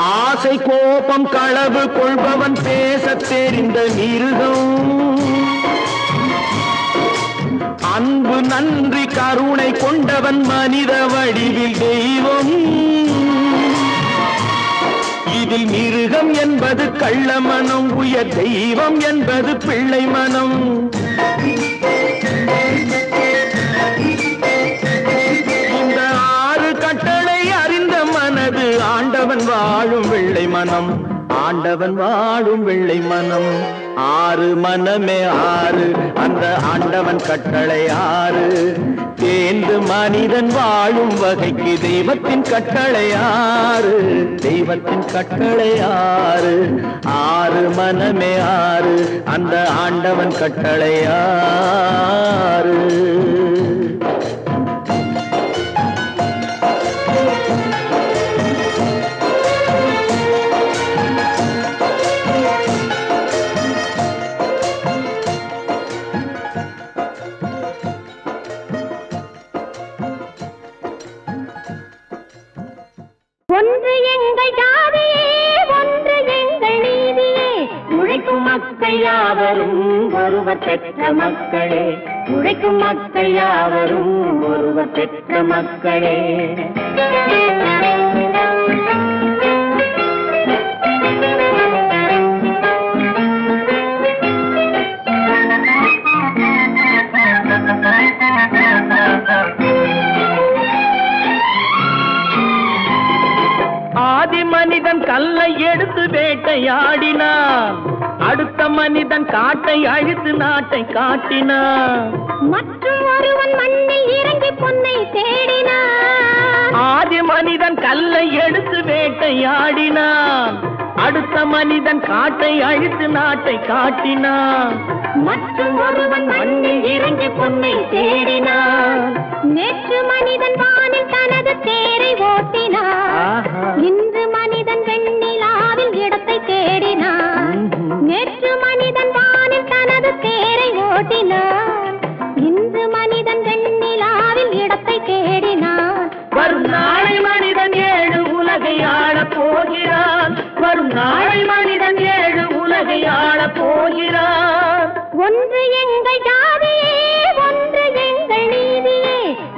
ஆசை கோபம் களவு கொள்பவன் பேசத் தெரிந்த மிருகம். அன்பு நன்றி கருணை கொண்டவன் மனித வடிவில் தெய்வம். இதில் மிருகம் என்பது கள்ள மனம், உயர் தெய்வம் என்பது பிள்ளை மனம். இந்த 6 கட்டளை அறிந்த மனது ஆண்டவன் வாழும் வெள்ளை மனம், ஆண்டவன் வாழும் வெள்ளை மனம். 6 மனமே 6, அந்த ஆண்டவன் கட்டளை 6. தேர்ந்து மனிதன் வாழும் வகைக்கு தெய்வத்தின் கட்டளை 6, தெய்வத்தின் கட்டளை 6. 6 மனமே 6, அந்த ஆண்டவன் கட்டளை 6. ஒன்று எங்கள் ஜாதியே, ஒன்று எங்கள் நீதியே. உழைக்கும் மக்கள் யாவரும் ஒருவர் பெற்ற மக்களே, உழைக்கும் மக்கள் யாவரும் ஒருவர் பெற்ற மக்களே. ஆதி மனிதன் கல்லை எடுத்து வேட்டையாடினான், அடுத்த மனிதன் காட்டை அழித்து நாட்டை காட்டினான். மற்றும் ஒருவன் மண்ணில் இறங்கி பொன்னை தேடினான். ஆதி மனிதன் கல்லை எடுத்து வேட்டையாடினான், அடுத்த மனிதன் காட்டை அழித்து நாட்டை காட்டினான். மற்றும் ஒருவன் மண்ணில் இறங்கி பொன்னை தேடினான். நேற்று மனிதன் வானில் தனது தேரை ஓட்டினான், இன்று மனிதன் வெண்ணிலாவில் இடத்தை தேடினான். நேற்று மனிதன் வானில் தனது தேரை ஓட்டினான், இன்று மனிதன் வெண்ணிலாவில் இடத்தை தேடினான். வரும் நாளை மனிதன் 7 உலகை ஆளப் போகிறான், வரும் நாளை மனிதன் 7 உலகை ஆளப் போகிறான். ஒன்று எங்கள் ஜாதியே, ஒன்று எங்கள் நீதியே.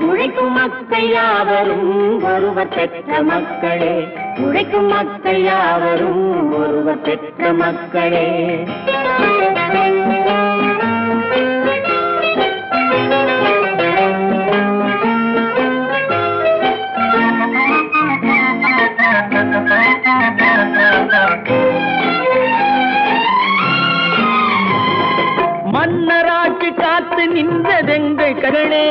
உழைக்கும் மக்கள் யாவரும் ஒருவர் பெற்ற மக்களே, உழைக்கும் மக்கள் யாவரும் ஒருவர் பெற்ற மக்களே. மன்னராட்சி காத்து நின்றதெங்கள் கரணே,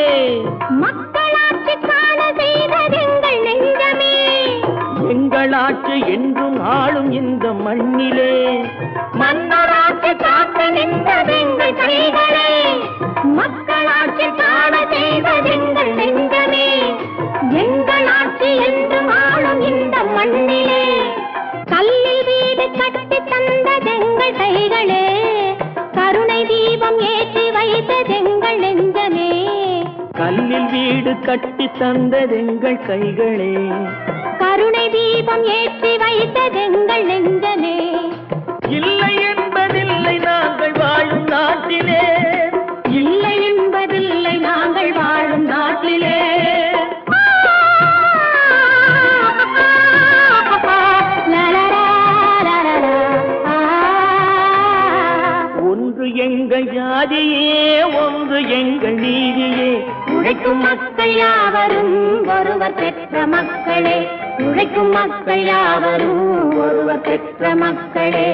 மக்களாட்சி காண செய்ததெங்கள் நெஞ்சமே. எங்களாட்சி என்றும் ஆளும் இந்த மண்ணிலே, மன்னராட்சி காத்து நின்றதெங்கள் கைகளே, மக்களாட்சி காண செய்ததெங்கள் நெஞ்சமே. எங்களாட்சி என்றும் ஆளும் இந்த மண்ணிலே, கல்லில் வீடு கட்டி தந்ததெங்கள் கைகளே, கருணை தீபம் ஏற்றி வைத்ததெங்கள் நெஞ்சமே. கல்லில் வீடு கட்டி தந்ததெங்கள் கைகளே, கருணை தீபம் ஏற்றி வைத்ததெங்கள் நெஞ்சமே. இல்லை என்பதில்லை நாங்கள் வாழும் நாட்டிலே, இல்லை என்பதில்லை நாங்கள் வாழும் நாட்டிலே. ஒன்று எங்கள் ஜாதியே, ஒன்று எங்கள் நீதியே. உழைக்கும் மக்கள் யாவரும் ஒருவர் பெற்ற மக்களே, உழைக்கும் மக்கள் யாவரும் ஒருவர் பெற்ற மக்களே.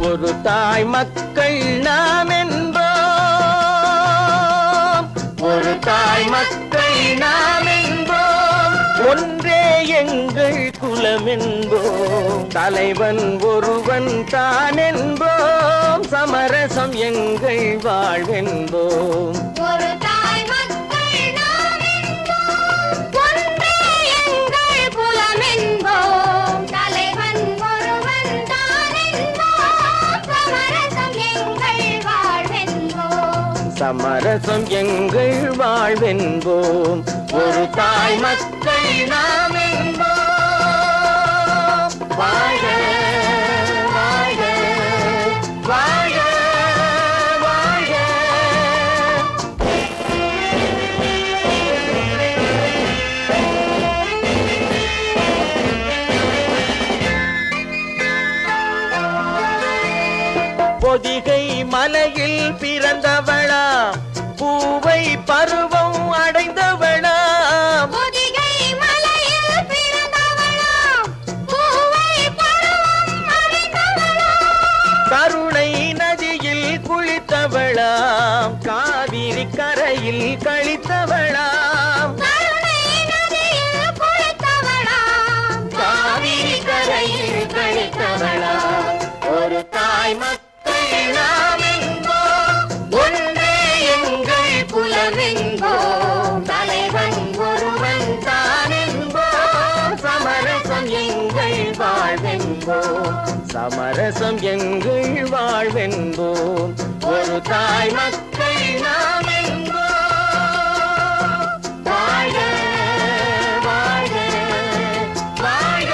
ஒரு தாய் மக்கள் நாம் என்போம், ஒரு தாய் மக்கள் நாம் என்போம். ஒன்றே எங்கள் குலம் என்போம், தலைவன் ஒருவன் தான் என்போம். சமரசம் எங்கள் வாழ்வென்போம். ஒரு தாய் மக்கள் நாம் என்போம், ஒன்றே எங்கள் குலம் என்போம். தலைவன் ஒருவன் தான் என்போம். சமரசம் எங்கள் சமரசம் எங்கள் வாழ்வென்போம். ஒரு தாய் மக்கள் நாம் என்போம். வாழ்க வாழ்க வாழ்க வாழ்க. பொதிகை மலையில் பிறந்தவளா, பூவை பருவம் அடைந்தவளா, பொதிகை மலையில் பிறந்தவளாம், பூவை பருவம் அடைந்தவளாம். கருணை நதியில் குளித்தவளாம், காவிரி கரையில் கழித்தவளாம், கருணை நதியில் குளித்தவளாம், காவிரி கரையில் கழித்தவளாம். ஒரு தாய் மக்கள் நாம் என்போம். ஒன்றே எங்கள் குலம் என்போம். தலைவன் ஒருவன் தான் என்போம். சமரசம் எங்கள் வாழ்வென்போம். சமரசம் எங்கள் வாழ்வென்போம். ஒரு தாய் மக்கள் நாம் என்போம். வாழ்க வாழ்க வாழ்க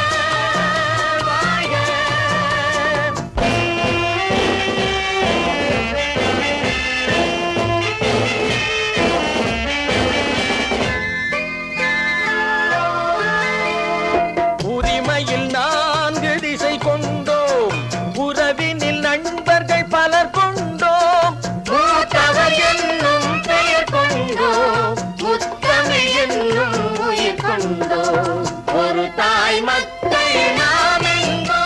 வாழ்க. உரிமையில் 4 திசை கொண்டோம். உறவினில் நண்பர்கள் பலர் கொண்டோம். மூத்தவர் என்னும் பெயர் கொண்டோம். முத்தமிழ் என்னும் உயிர் கொண்டோம். ஒரு தாய் மக்கள் நாம் என்போம்.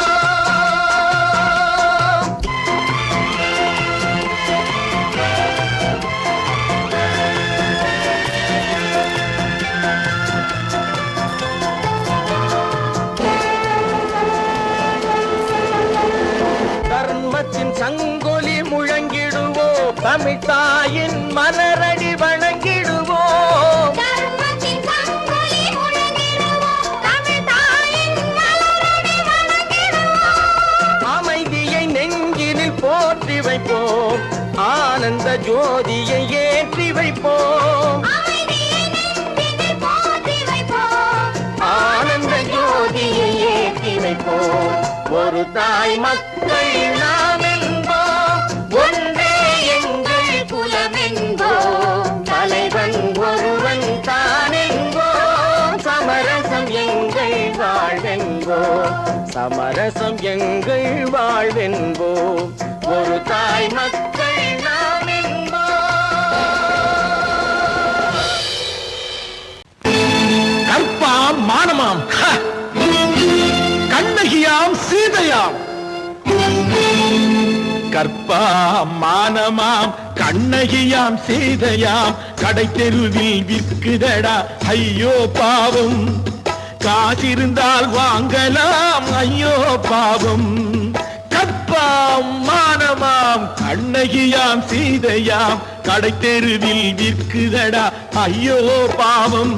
தர்மத்தின் சங்கொலி முழங்கிடுவோம். தமிழ் தாயின் மலரடி வணங்கிடுவோம். தர்மத்தின் சங்கொலி முழங்கிடுவோம். தமிழ் தாயின் மலரடி வணங்கிடுவோம். அமைதியை நெஞ்சினில் போற்றி வைப்போம். ஆனந்த ஜோதியை ஏற்றி வைப்போம். அமைதியை நெஞ்சினில் போற்றி வைப்போம். ஆனந்த ஜோதியை ஏற்றி வைப்போம். ஒரு தாய் மக்கள் நாம் என்போம். ஒன்றே எங்கள் குலம் என்போம். தலைவன் ஒருவன் தான் என்போம். சமரசம் எங்கள் வாழ்வென்போம். சமரசம் எங்கள் வாழ்வென்போம். ஒரு தாய் மக்கள் நாம் என்போம். கற்பாம் மானமாம், கண்ணகியாம் சீதையாம். கற்பாம் மானமாம், கண்ணகியாம் சீதையாம். கடை தெருவில் விற்குதடா ஐயோ பாவம். காசிருந்தால் வாங்கலாம் ஐயோ பாவம். கற்பாம் மானமாம், கண்ணகியாம் சீதையாம். கடை தெருவில் விற்குதடா ஐயோ பாவம்.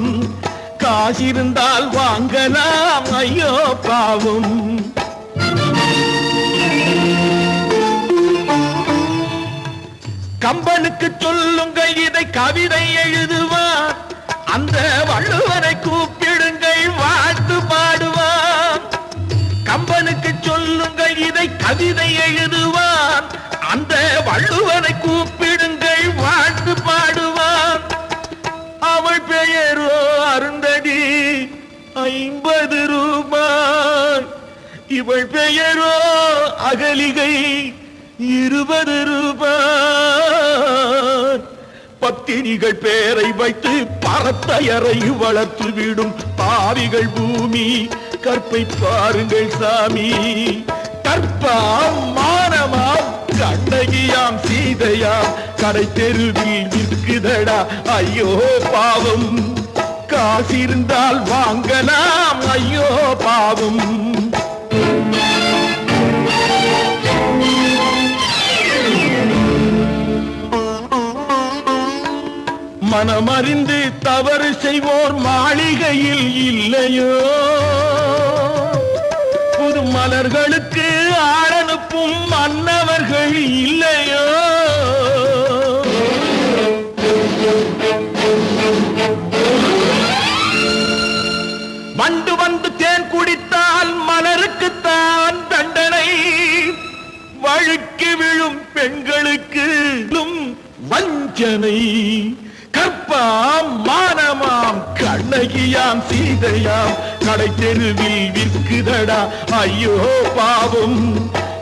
காசிருந்தால் வாங்கலாம் ஐயோ பாவம். கம்பனுக்கு சொல்லுங்கள் இதை கவிதை எழுதுவான். அந்த வள்ளுவரை கூப்பிடுங்கள் வாழ்த்து பாடுவான். கம்பனுக்கு சொல்லுங்கள் இதை கவிதை எழுதுவான். அந்த வள்ளுவரை கூப்பிடுங்கள் வாழ்த்து பாடுவான். அவள் பெயரோ அருந்ததி 50 ரூபாய். இவள் பெயரோ அகலிகை 20 ரூபாய். பத்தினிகள் பேரை வைத்து பரத்தையரை வளர்த்து விடும் பாவிகள் பூமி. கற்பை பாருங்கள் சாமி. கற்பாம் மானமாம், கண்ணகியாம் சீதையாம். கடை தெருவில் விற்குதடா ஐயோ பாவம். காசிருந்தால் வாங்கலாம் ஐயோ பாவம். மனமறிந்து தவறு செய்வோர் மாளிகையில் இல்லையோ. புது மலர்களுக்கு ஆளனுப்பும் மன்னவர்கள் இல்லையோ. பெண்களுக்கு வஞ்சனை கற்பாம் மானமாம் கண்ணகியாம் சீதையாம் கடை தெருவில் விற்குதடா ஐயோ பாவம்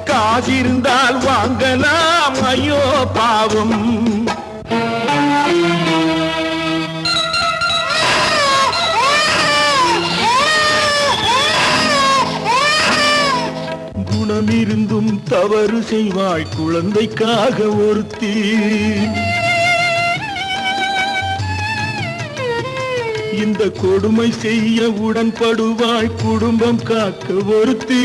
காசிருந்தால் வாங்கலாம் ஐயோ பாவம் குணமிருந்தும் தவறு செய்வாய் குழந்தைக்காக ஒருத்தி இந்த கொடுமை செய்ய உடன்படுவாய் குடும்பம் காக்க ஒருத்தி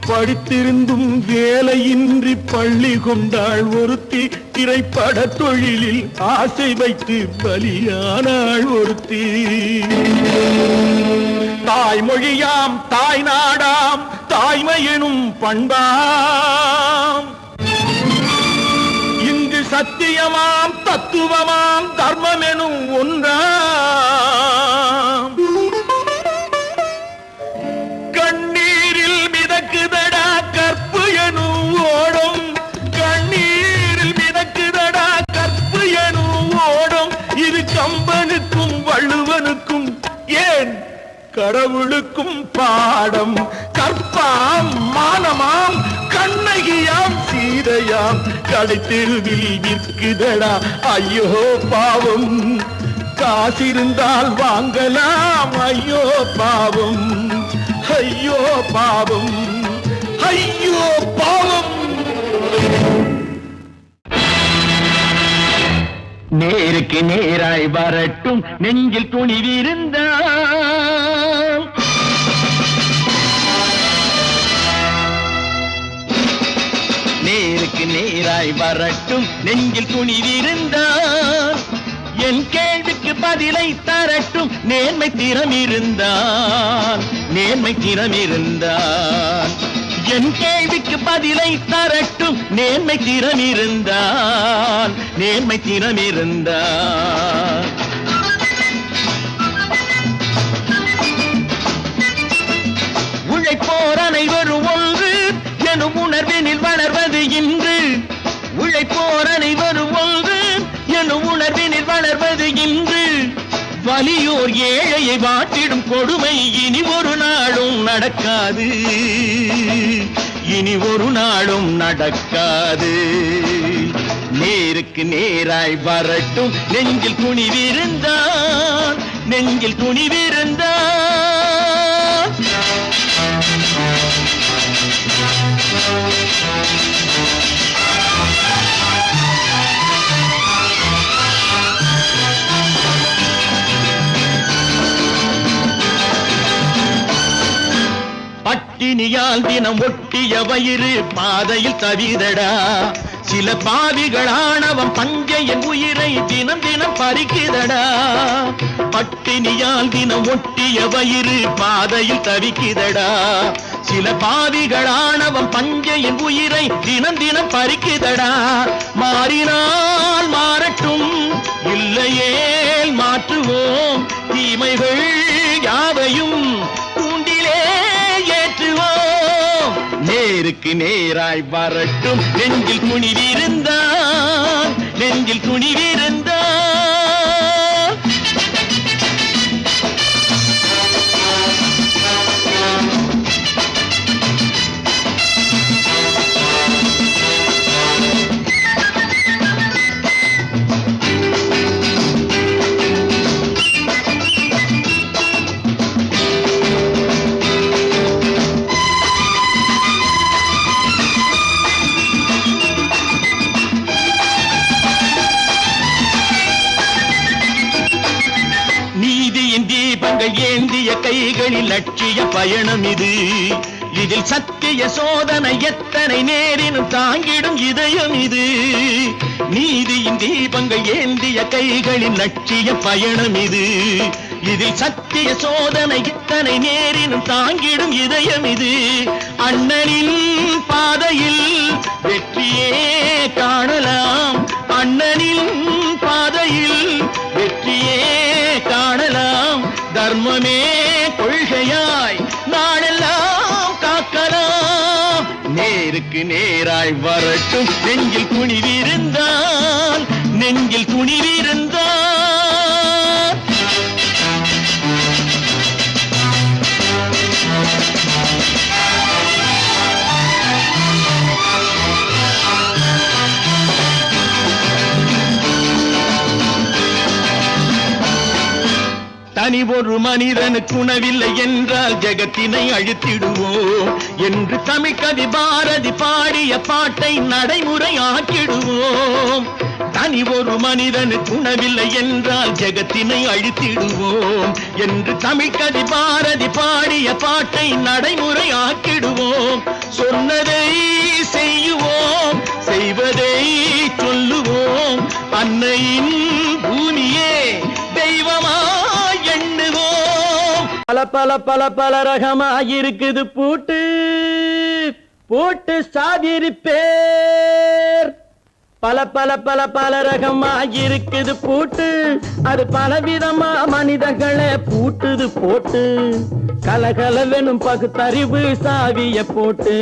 படித்திருந்தும் வேலையின்றி பள்ளி கொண்டாள் ஒருத்தி திரைப்பட தொழிலில் ஆசை வைத்து பலியானாள் ஒருத்தி தாய்மொழியாம் தாய் நாடாம் தாய்மையெனும் பண்பாம் இங்கு சத்தியமாம் தத்துவமாம் தர்மமெனும் ஒன்றாம் கண்ணீரில் மிதக்குதடா கற்பு எனும் ஓடும் கண்ணீரில் மிதக்குதடா கற்பு எனும் ஓடும் இது கம்பனுக்கும் வள்ளுவனுக்கும் ஏன் கடவுளுக்கும் பாடம் கற்பாம் மானமாம் கண்ணகியாம் சீதையாம் கடைத்தெருவில் விற்குதடா ஐயோ பாவம் காசிருந்தால் வாங்கலாம் ஐயோ பாவம் ஐயோ பாவம் ஐயோ பாவம் நேருக்கு நேராய் வரட்டும் நெஞ்சில் துணிவிருந்தால் நேருக்கு நேராய் வரட்டும் நெஞ்சில் துணிவிருந்தால் என் கேள்விக்கு பதிலை தரட்டும் நேர்மை திறமிருந்தான் நேர்மை திறமிருந்தான் என் கேள்விக்கு பதிலை தரட்டும் நேர்மை திறமிருந்தான் நேர்மை திறமிருந்தான் உழைப்போர் அனைவரும் ஒன்று எனும் உணர்வினில் வளர்வது இன்று உழைப்போர் அனைவரும் ஒன்று எனும் உணர்வினில் வளர்வது இன்று வலியோர் ஏழையை வாட்டிடும் கொடுமை இனி ஒரு நாளும் நடக்காது இனி ஒரு நாளும் நடக்காது நேருக்கு நேராய் வரட்டும் நெஞ்சில் துணிவிருந்தான் நெஞ்சில் துணிவிருந்தான் பட்டினியால் தினம் ஒட்டிய வயிறு பாதையில் தவிதடா சில பாவிகளானவன் பஞ்சையின் உயிரை தினம் தினம் பறிக்குதடா பட்டினியால் தினம் ஒட்டிய வயிறு பாதையில் தவிக்குதடா சில பாவிகளானவன் பஞ்சையின் உயிரை தினம் தினம் பறிக்குதடா மாறினால் மாறட்டும் இல்லையேல் மாற்றுவோம் தீமைகள் யாவையும் கூண்டிலே ஏற்றுவோம் நேருக்கு நேராய் வரட்டும் நெஞ்சில் துணிவிருந்தான் நெஞ்சில் துணிவிருந்தான் ஏந்திய கைகளில் லட்சிய பயணம் இது இதில் சத்திய சோதனை எத்தனை நேரினும் தாங்கிடும் இதயம் இது நீதியின் தீபங்கள் ஏந்திய கைகளில் லட்சிய பயணம் இது இதில் சத்திய சோதனை எத்தனை நேரினும் தாங்கிடும் இதயம் இது அண்ணனின் பாதையில் வெற்றியே காணலாம் அண்ணனின் பாதையில் வெற்றியே காணலாம் தர்மமே கொள்கையாய் நாளெல்லாம் நேருக்கு நேராய் வரட்டும் நெஞ்சில் துணிவிருந்தால் நெஞ்சில் துணிவிருந்தால் தனி ஒரு மனிதனுக்கு உணவில்லை என்றால் ஜெகத்தினை அழித்திடுவோம் என்று தமிழ் கவி பாரதி பாடிய பாட்டை நடைமுறையாக்கிடுவோம். தனி ஒரு மனிதனுக்கு உணவில்லை என்றால் ஜெகத்தினை அழித்திடுவோம் என்று தமிழ் கவி பாரதி பாடிய பாட்டை நடைமுறையாக்கிடுவோம். சொன்னதை செய்யுவோம், செய்வதை சொல்லுவோம். அன்னையின் பூமியே தெய்வமா பல பல பல பல ரகமாயிருக்குது பூட்டு பூட்டு சாதிரி பேர். பல பல பல பல ரகமாயிருக்குது பூட்டு அது பலவிதமா மனிதர்களை பூட்டுது போட்டு. கலகலவெனும் பகுத்தறிவு சாவிய போட்டு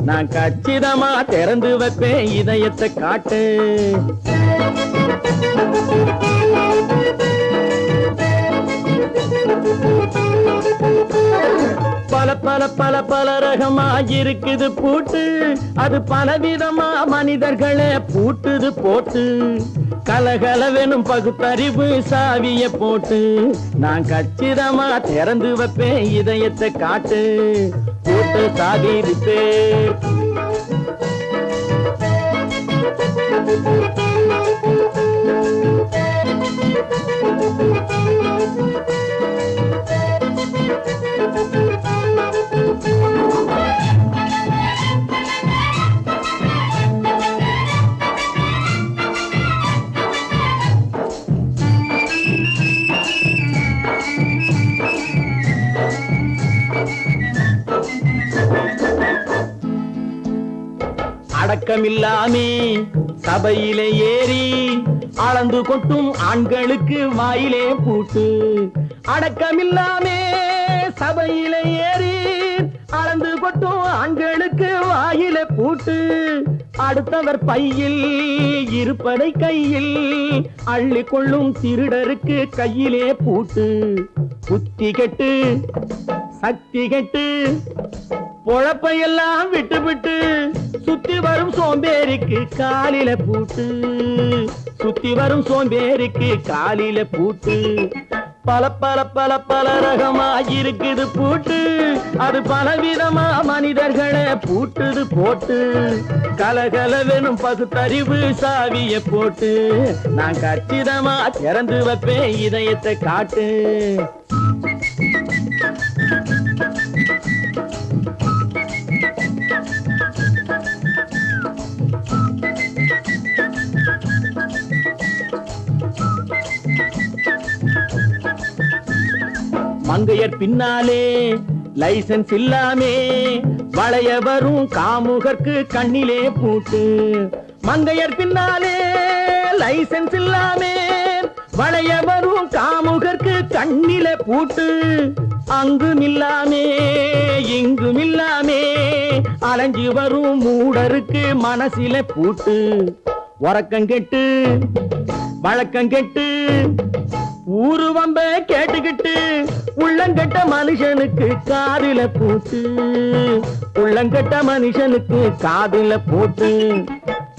நான் கச்சிதமா திறந்து வைப்பேன் இதயத்தை காட்டு. பல பல பல பல ரகமாயிருக்குது பூட்டு அது பலவிதமா மனிதர்களை பூட்டுது போட்டு. கலகலவெனும் பகுத்தறிவு சாவிய போட்டு நான் கச்சிதமா திறந்து வைப்பேன் இதயத்தை காட்டு. பூட்டு சாதிப்பே அடக்கமில்லாமே சபையிலே ஏறி அளந்து கொட்டும் ஆண்களுக்கு வாயிலே பூட்டு. அடக்கமில்லாமே சபையிலே ஏறி அளந்து கொட்டும் ஆண்களுக்கு வாயிலே பூட்டு. அடுத்தவர் பையில் இருப்பதை கையில் அள்ளி கொள்ளும் திருடருக்கு கையிலே பூட்டு. புத்தி கெட்டு சக்தி கெட்டு பொழப்பையெல்லாம் விட்டு விட்டு சுத்தி வரும் சோம்பேறிக்கு காலில பூட்டு. சுத்தி வரும் சோம்பேறிக்கு காலில பூட்டு. பல பல பல பல ரகமாயிருக்குது பூட்டு அது பலவிதமா மனிதர்களை பூட்டுது போட்டு. கலகலவெனும் பகுத்தறிவு சாவிய போட்டு நான் கச்சிதமா திறந்து வைப்பேன் இதயத்தை காட்டு. மங்கையர் பின்னாலே லைசன்ஸ் இல்லாமே வளைய வரும் காமுகர்க்கு கண்ணிலே பூட்டு. மங்கையர் பின்னாலே லைசன்ஸ் இல்லாமே வளைய வரும் காமுகர்க்கு கண்ணிலே பூட்டு. அங்கும் இல்லாமே இங்கும் இல்லாமே அலைஞ்சு வரும் மூடருக்கு மனசிலே பூட்டு. உறக்கம் கெட்டு வழக்கம் கெட்டு ஊரு வம்ப கேட்டுக்கிட்டு உள்ளங்கட்ட மனுஷனுக்கு காதில பூட்டு. உள்ளங்கட்ட மனுஷனுக்கு காதில பூட்டு.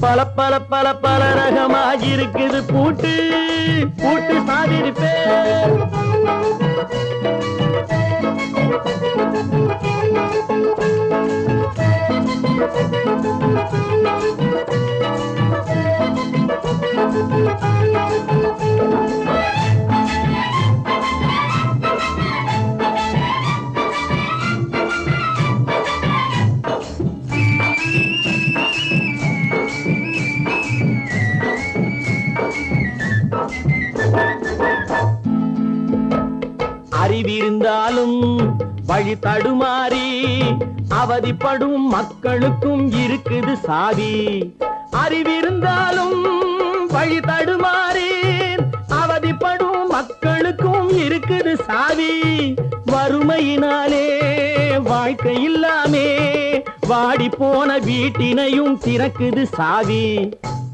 பல பல பல பல ரகமாயிருக்குது பூட்டு பூட்டு சாதிருப்பே. அறிவிருந்தாலும் வழி தடுமாறி அவதிப்படும் மக்களுக்கும் இருக்குது சாவி. அறிவிருந்தாலும் வழி தடுமாறி அவதிப்படும் மக்களுக்கும் இருக்குது சாவி. வறுமையினாலே வாழ்க்கை இல்லாமே வாடி போன வீட்டினையும் திறக்குது சாவி.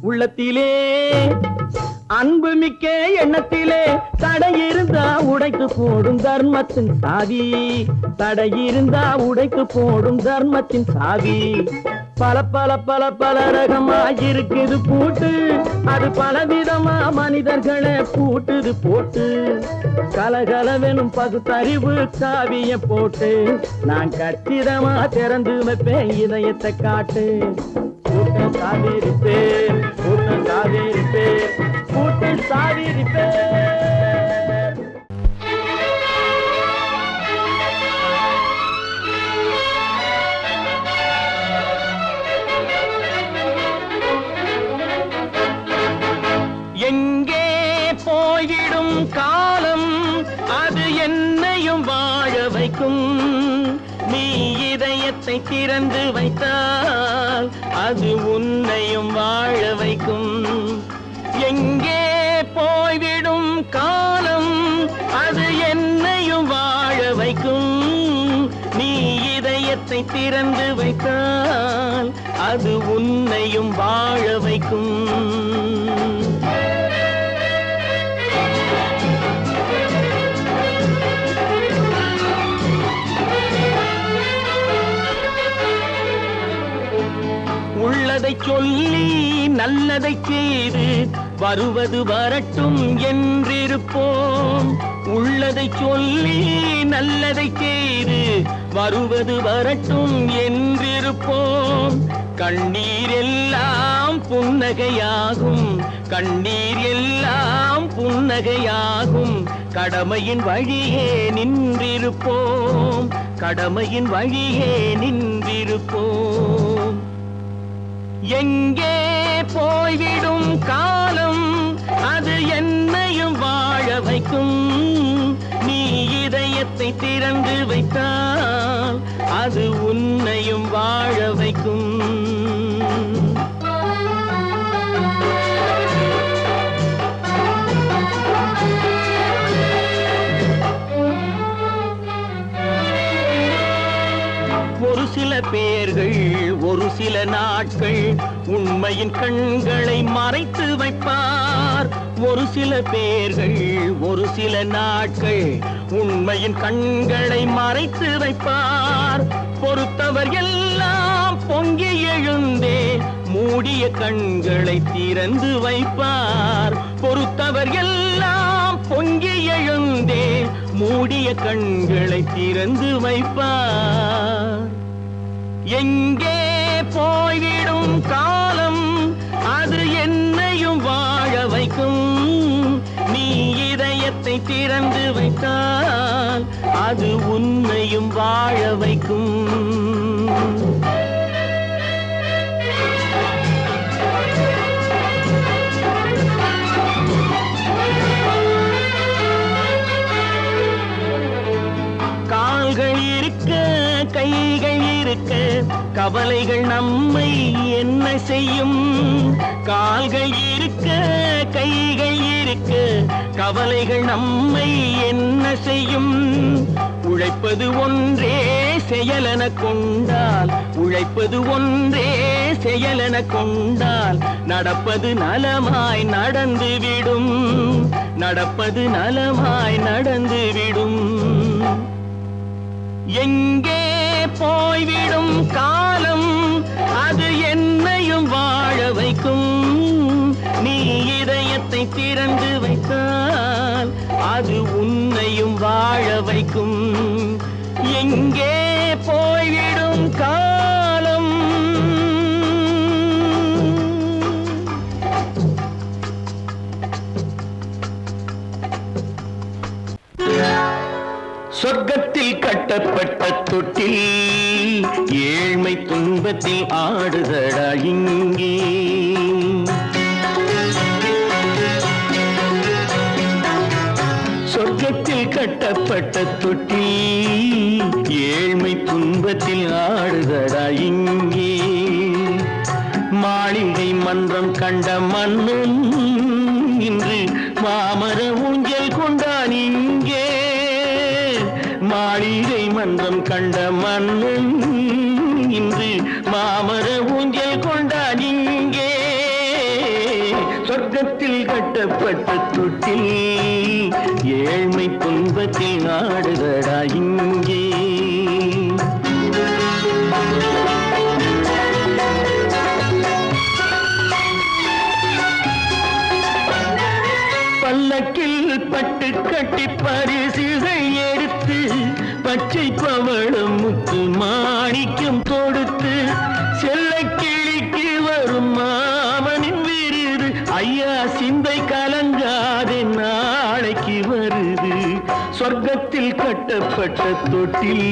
உள்ளத்திலே அன்பு மிக்க எண்ணத்திலே தடை இருந்தா உடைத்து போடும் தர்மத்தின் சாவி. தடை இருந்தா உடைத்து போடும் தர்மத்தின் சாவி. பல பல பல பல ரகமா இருக்குது பூட்டு, அது பலவிதமா மனிதர்களை பூட்டுது போட்டு. கலகலவெனும் பகுத்தறிவு சாவிய போட்டு நான் கச்சிதமா திறந்து வைப்பேன் இதயத்தை காட்டு. கூட்டம் சாவிருப்பேன், கூட்டம் சாவிருப்பேன், கூட்டம் சாவிருப்பேன். எங்கே போய்விடும் காலம் அது என்னையும் வாழ வைக்கும். நீ இதயத்தை திறந்து வைத்தால் அது உன்னையும் வாழ வைக்கும். எங்கே போய்விடும் காலம் அது என்னையும் வாழ வைக்கும். நீ இதயத்தை திறந்து வைத்தால் அது உன்னையும் வாழ வைக்கும். உள்ளதை சொல்லி நல்லதை செய்து வருவது வரட்டும் என்றிருப்போம். உள்ளதை சொல்லி நல்லதை செய்து வருவது வரட்டும் என்றிருப்போம். கண்ணீர் எல்லாம் புன்னகையாகும், கண்ணீர் எல்லாம் புன்னகையாகும். கடமையின் வழியே நின்றிருப்போம், கடமையின் வழியே நின்றிருப்போம். எங்கே போய்விடும் காலம் அது என்னையும் வாழ வைக்கும். நீ இதயத்தை திறந்து வைத்தால் அது உன்னையும் வாழ வைக்கும். ஒரு சில பேர்கள் ஒரு சில நாட்கள் உண்மையின் கண்களை மறைத்து வைப்பார். ஒரு சில பேர்கள் ஒரு சில நாட்கள் உண்மையின் கண்களை மறைத்து வைப்பார். பொறுத்தவர் எல்லாம் பொங்கி எழுந்தே மூடிய கண்களை திறந்து வைப்பார். பொறுத்தவர் எல்லாம் பொங்கி எழுந்தே மூடிய கண்களை திறந்து வைப்பார். எங்கே போய்விடும் காலம் அது என்னையும் வாழ வைக்கும். நீ இதயத்தை திறந்து வைத்தால் அது உன்னையும் வாழ வைக்கும். கால்கள் இருக்க கைகள் இருக்க கவலைகள் நம்மை என்ன செய்யும். கால்கள் இருக்க கைகள் இருக்க கவலைகள் நம்மை என்ன செய்யும். உழைப்பது ஒன்றே செயலென கொண்டால், உழைப்பது ஒன்றே செயலென கொண்டால் நடப்பது நலமாய் நடந்துவிடும், நடப்பது நலமாய் நடந்துவிடும். எங்கே போய்விடும் காலம் அது என்னையும் வாழ வைக்கும். நீ இதயத்தை திறந்து வைத்தால் அது உன்னையும் வாழ வைக்கும். எங்கே போய்விடும் காலம் சொர்க்கத்தில் கட்டப்பட்ட தொட்டில் ஏழ்மை துன்பத்தில் ஆடுதடா இங்கே. சொர்க்கத்தில் கட்டப்பட்ட தொட்டில் ஏழ்மை துன்பத்தில் ஆடுதடா இங்கே. மாளிகை மன்றம் கண்ட மன்னன் இன்று மாமர ஊஞ்சல் கொண்டான் இங்கே. மாளிகை மன்றம் கண்ட மன்னன் இன்று மாமர ஊஞ்சல் கொண்டான் இங்கே. சொர்க்கத்தில் கட்டப்பட்ட தொட்டில் ஏழ்மை துன்பத்தில் ஆடுதடா இங்கே. பல்லக்கில் பட்டு கட்டி பரிசுகள் எடுத்து பச்சை பவளம் முத்து மாணிக்கம் தொடுத்து செல்ல கிளிக்கு வரும் மாமனின் விருது. ஐயா சிந்தை கலங்காதே நாளைக்கு வருது. சொர்க்கத்தில் கட்டப்பட்ட தொட்டில்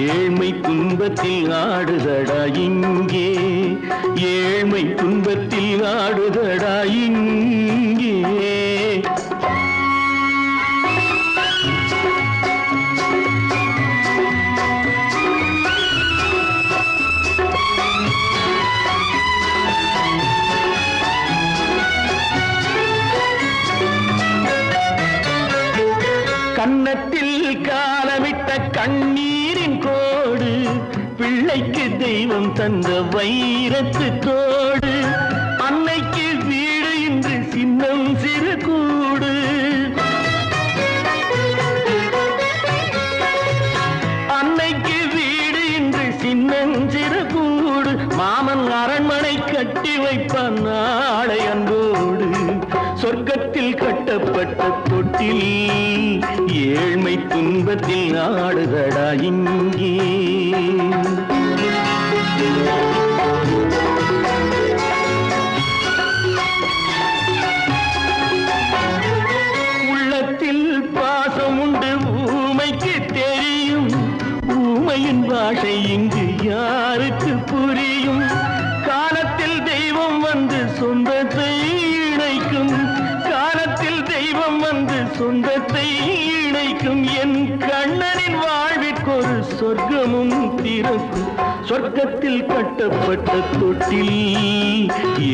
ஏழ்மை துன்பத்தில் ஆடுதடா இங்கே. ஏழ்மை துன்பத்தில் ஆடுதடா இங்கே. கன்னத்தில் காலமிட்ட கண்ணீரின் கோடு பிள்ளைக்கு தெய்வம் தந்த வைரத்து தோடு. அன்னைக்கு வீடு இன்று சின்னம் சிறு கூடு. அன்னைக்கு வீடு இன்று சின்னம் சிறு கூடு. மாமன் அரண்மனை கட்டி வைப்பான் நாளை அன்போடு. சொர்க்கத்தில் கட்டப்பட்ட தொட்டில் ஏழ்மை துன்பத்தில் ஆடுதடா இங்கே. உள்ளத்தில் பாசம் உண்டு ஊமைக்கு தெரியும். ஊமையின் பாஷை இங்கு யாருக்கு புரியும்? காலத்தில் தெய்வம் வந்து சொந்தத்தை இணைக்கும். காலத்தில் தெய்வம் வந்து சொந்தத்தை இணைக்கும். என் கண்ணனின் வாழ்விற்கொரு சொர்க்கமும் திறக்கும். சொர்க்கத்தில் கட்டப்பட்ட தொட்டில்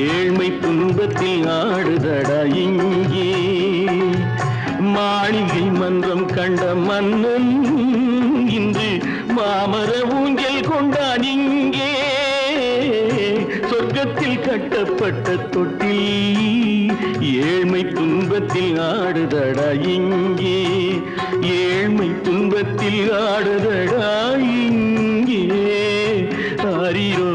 ஏழ்மை துன்பத்தில் ஆடுதடா இங்கே. மாளிகை மன்றம் கண்ட மன்னன் இன்று மாமர ஊஞ்சல் கொண்டான் இங்கே. சொர்க்கத்தில் கட்டப்பட்ட தொட்டில் ஏழ்மை துன்பத்தில் ஆடுதடா இங்கே. ஏழ்மை துன்பத்தில் ஆடுதடா இங்கே. ஆரிரோ